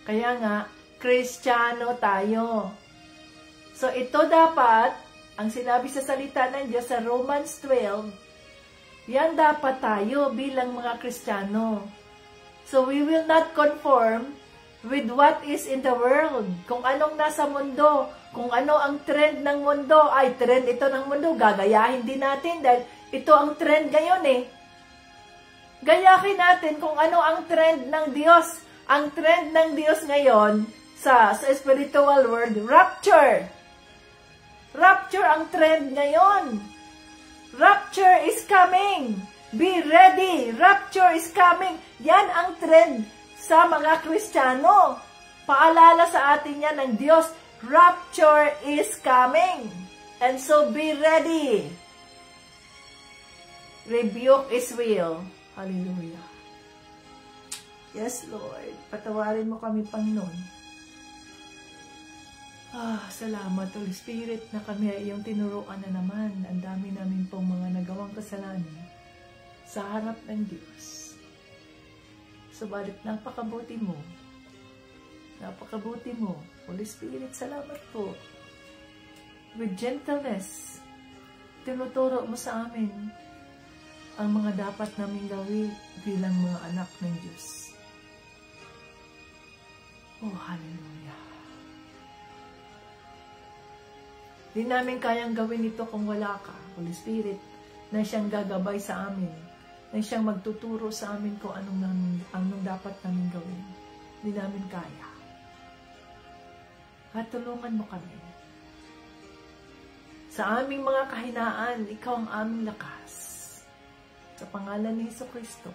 Kaya nga, Kristiyano tayo. So ito dapat, ang sinabi sa salita ng Diyos sa Romans 12, yan dapat tayo bilang mga Kristiyano. So we will not conform with what is in the world. Kung anong nasa mundo, kung ano ang trend ng mundo, ay trend ito ng mundo, gagayahin din natin dahil ito ang trend ngayon eh. Gayahin natin kung ano ang trend ng Diyos. Ang trend ng Diyos ngayon, sa spiritual world, rapture. Rapture ang trend ngayon. Rapture is coming. Be ready. Rapture is coming. Yan ang trend sa mga Kristiyano. Paalala sa atin yan ng Diyos. Rapture is coming. And so be ready. Rebuke is real. Hallelujah. Yes, Lord. Patawarin mo kami, Panginoon. Salamat, Holy Spirit, na kami ay iyong tinuruan na naman. Ang dami namin pong mga nagawang kasalanan sa harap ng Diyos. Subalit, napakabuti mo. Napakabuti mo. Holy Spirit, salamat po. With gentleness, tinuturo mo sa amin ang mga dapat naming gawin bilang mga anak ng Diyos. Oh, hallelujah. Di namin kayang gawin ito kung wala ka, Holy Spirit, na siyang gagabay sa amin, na siyang magtuturo sa amin kung anong dapat namin gawin. Di namin kaya. At tulungan mo kami. Sa aming mga kahinaan, ikaw ang aming lakas. Sa pangalan ni Jesucristo.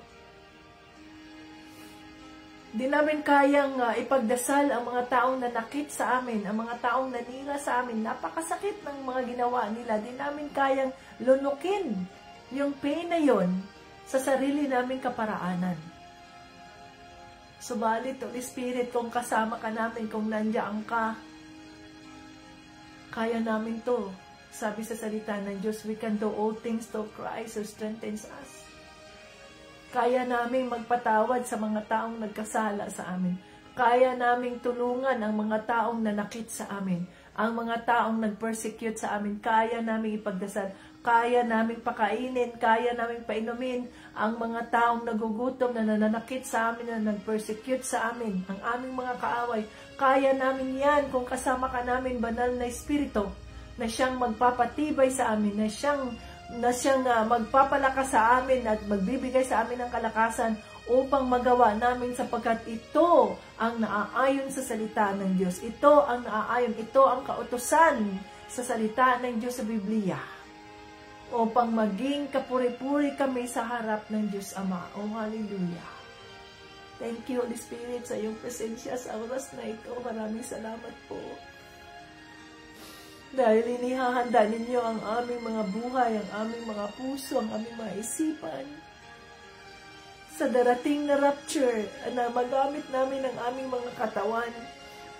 Di namin kayang ipagdasal ang mga taong nanakit sa amin, ang mga taong nanira sa amin. Napakasakit ng mga ginawa nila. Di namin kayang lunukin yung pain na yon sa sarili naming kaparaanan. Subalit, Holy Spirit, kung kasama ka namin, kung nandiyan ka, kaya namin to Sabi sa salita ng Diyos, we can do all things through Christ who strengthens us. Kaya naming magpatawad sa mga taong nagkasala sa amin. Kaya naming tulungan ang mga taong nanakit sa amin. Ang mga taong nag-persecute sa amin. Kaya naming ipagdasal. Kaya naming pakainin. Kaya naming painumin ang mga taong nagugutom na nananakit sa amin, na nag-persecute sa amin. Ang aming mga kaaway. Kaya namin yan kung kasama ka namin, banal na Espiritu, na siyang magpapatibay sa amin, na siyang magpapalakas sa amin at magbibigay sa amin ng kalakasan upang magawa namin, sapagkat ito ang naaayon sa salita ng Diyos. Ito ang naaayon, ito ang kautusan sa salita ng Diyos sa Biblia, upang maging kapuri-puri kami sa harap ng Diyos Ama. Oh, hallelujah! Thank you, Holy Spirit, sa iyong presensya sa oras na ito. Maraming salamat po. Dahil inihahanda ninyo ang aming mga buhay, ang aming mga puso, ang aming mga isipan sa darating na rapture, na magamit namin ang aming mga katawan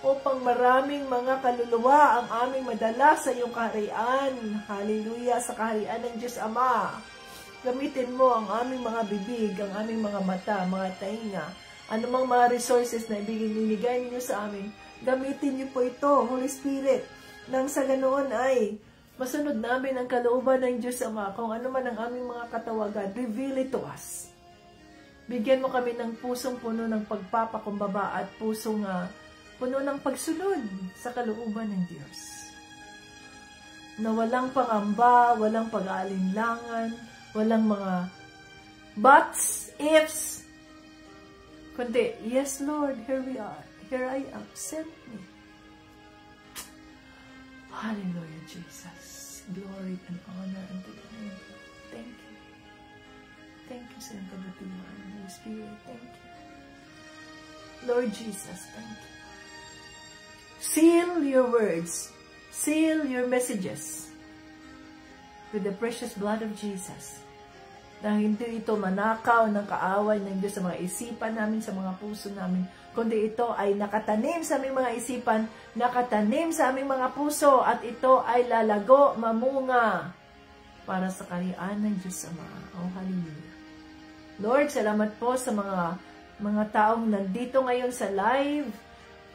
upang maraming mga kaluluwa ang aming madala sa iyong kaharian. Hallelujah! Sa kaharian ng Diyos Ama. Gamitin mo ang aming mga bibig, ang aming mga mata, mga tainga, anumang mga resources na ibigay ninyo sa amin. Gamitin niyo po ito, Holy Spirit, nang sa ganoon ay masunod namin ang kalooban ng Diyos Ama. Kung ano man ang aming mga katawagan, reveal it to us. Bigyan mo kami ng pusong puno ng pagpapakumbaba at pusong puno ng pagsunod sa kalooban ng Diyos. Na walang pangamba, walang pag-aalinlangan, walang mga buts, ifs, kundi, yes Lord, here we are. Here I am. Send me. Hallelujah, Jesus. Glory and honor unto your name. Thank you. Thank you, Saint Kabutihan, Holy Spirit. Thank you. Lord Jesus, thank you. Seal your words. Seal your messages with the precious blood of Jesus. Na hindi ito manakaw ng kaaway ng Diyos sa mga isipan namin, sa mga puso namin, kundi ito ay nakatanim sa aming mga isipan, nakatanim sa aming mga puso, at ito ay lalago, mamunga para sa kaharian ng Diyos Ama. Oh, hallelujah. Lord, salamat po sa mga taong nandito ngayon sa live.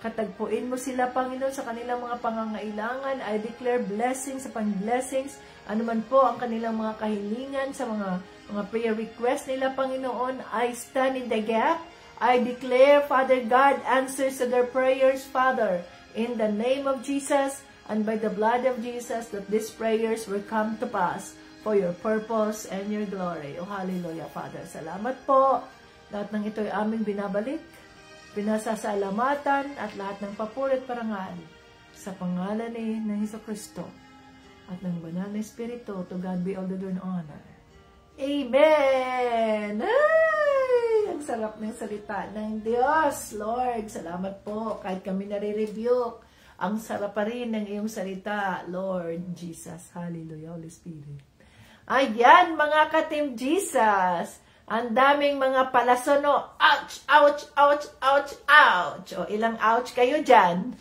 Katagpuin mo sila, Panginoon, sa kanilang mga pangangailangan. I declare blessings upon blessings. Ano man po ang kanilang mga kahilingan, sa mga prayer request nila, Panginoon, I stand in the gap. I declare, Father God, answers to their prayers, Father, in the name of Jesus and by the blood of Jesus, that these prayers will come to pass for your purpose and your glory. Oh, hallelujah, Father. Salamat po. Lahat ng ito ay aming binabalik, pinasasalamatan, at lahat ng papuri at parangal sa pangalan ng Jesucristo at ng banal na Espiritu. To God be all the glory and honor. Amen! Ay, ang sarap ng salita ng Diyos. Lord, salamat po. Kahit kami nare-rebuke, ang sarap pa rin ng iyong salita, Lord Jesus. Hallelujah, Holy Spirit. Ayan, mga ka-Team Jesus. Ang daming mga palasono. Ouch! Ouch! Ouch! Ouch! Ouch! O, ilang ouch kayo dyan?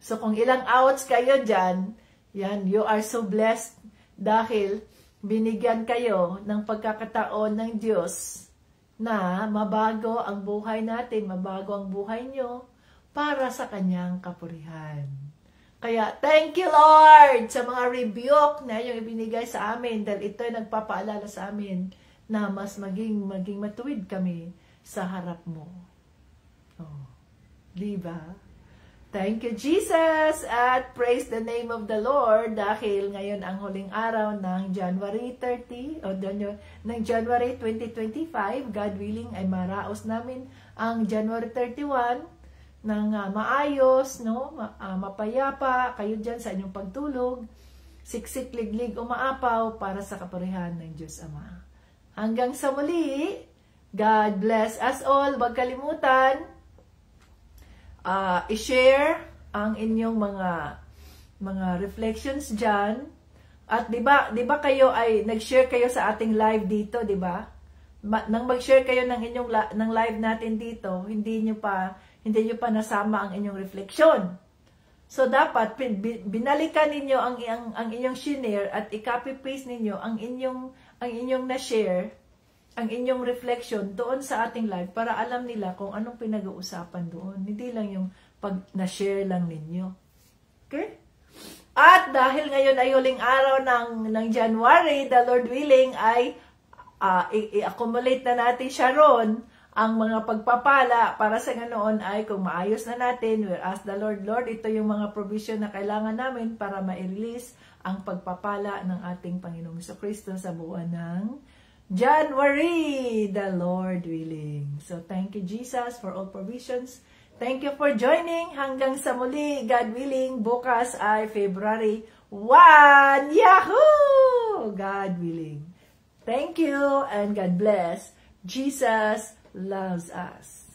So, kung ilang ouch kayo dyan, yan, you are so blessed dahil binigyan kayo ng pagkakataon ng Diyos na mabago ang buhay natin, mabago ang buhay nyo para sa kanyang kapurihan. Kaya, thank you, Lord, sa mga rebuke na yung ibinigay sa amin, dahil ito ay nagpapaalala sa amin na mas maging matuwid kami sa harap mo. Oh, diba? Thank you, Jesus! At praise the name of the Lord, dahil ngayon ang huling araw ng January 30, o ng January 2025, God willing, ay maraos namin ang January 31 ng maayos, no? Mapayapa, kayo dyan sa inyong pagtulog, siksik, liglig, umaapaw para sa kapurihan ng Diyos Ama. Hanggang sa muli, God bless us all. Huwag kalimutan, i-share ang inyong mga reflections dyan. At di ba kayo ay nag-share kayo sa ating live dito, di ba? Nang mag-share kayo ng live natin dito, hindi niyo pa nasama ang inyong reflection. So, dapat, binalikan ninyo ang inyong shinare at i-copy-paste ninyo ang inyong na-share, ang inyong reflection doon sa ating live para alam nila kung anong pinag-uusapan doon. Hindi lang yung pag na-share lang ninyo. Okay? At dahil ngayon ay huling araw ng January, the Lord willing ay i-accumulate na natin siya ron, ang mga pagpapala para sa ganoon ay kung maayos na natin, we'll ask the Lord, Lord, ito yung mga provision na kailangan namin para ma-release ang pagpapala ng ating Panginoong Jesucristo sa buwan ng January, the Lord willing. So, thank you, Jesus, for all provisions. Thank you for joining. Hanggang sa muli, God willing, bukas ay February 1. Yahoo! God willing. Thank you and God bless. Jesus loves us.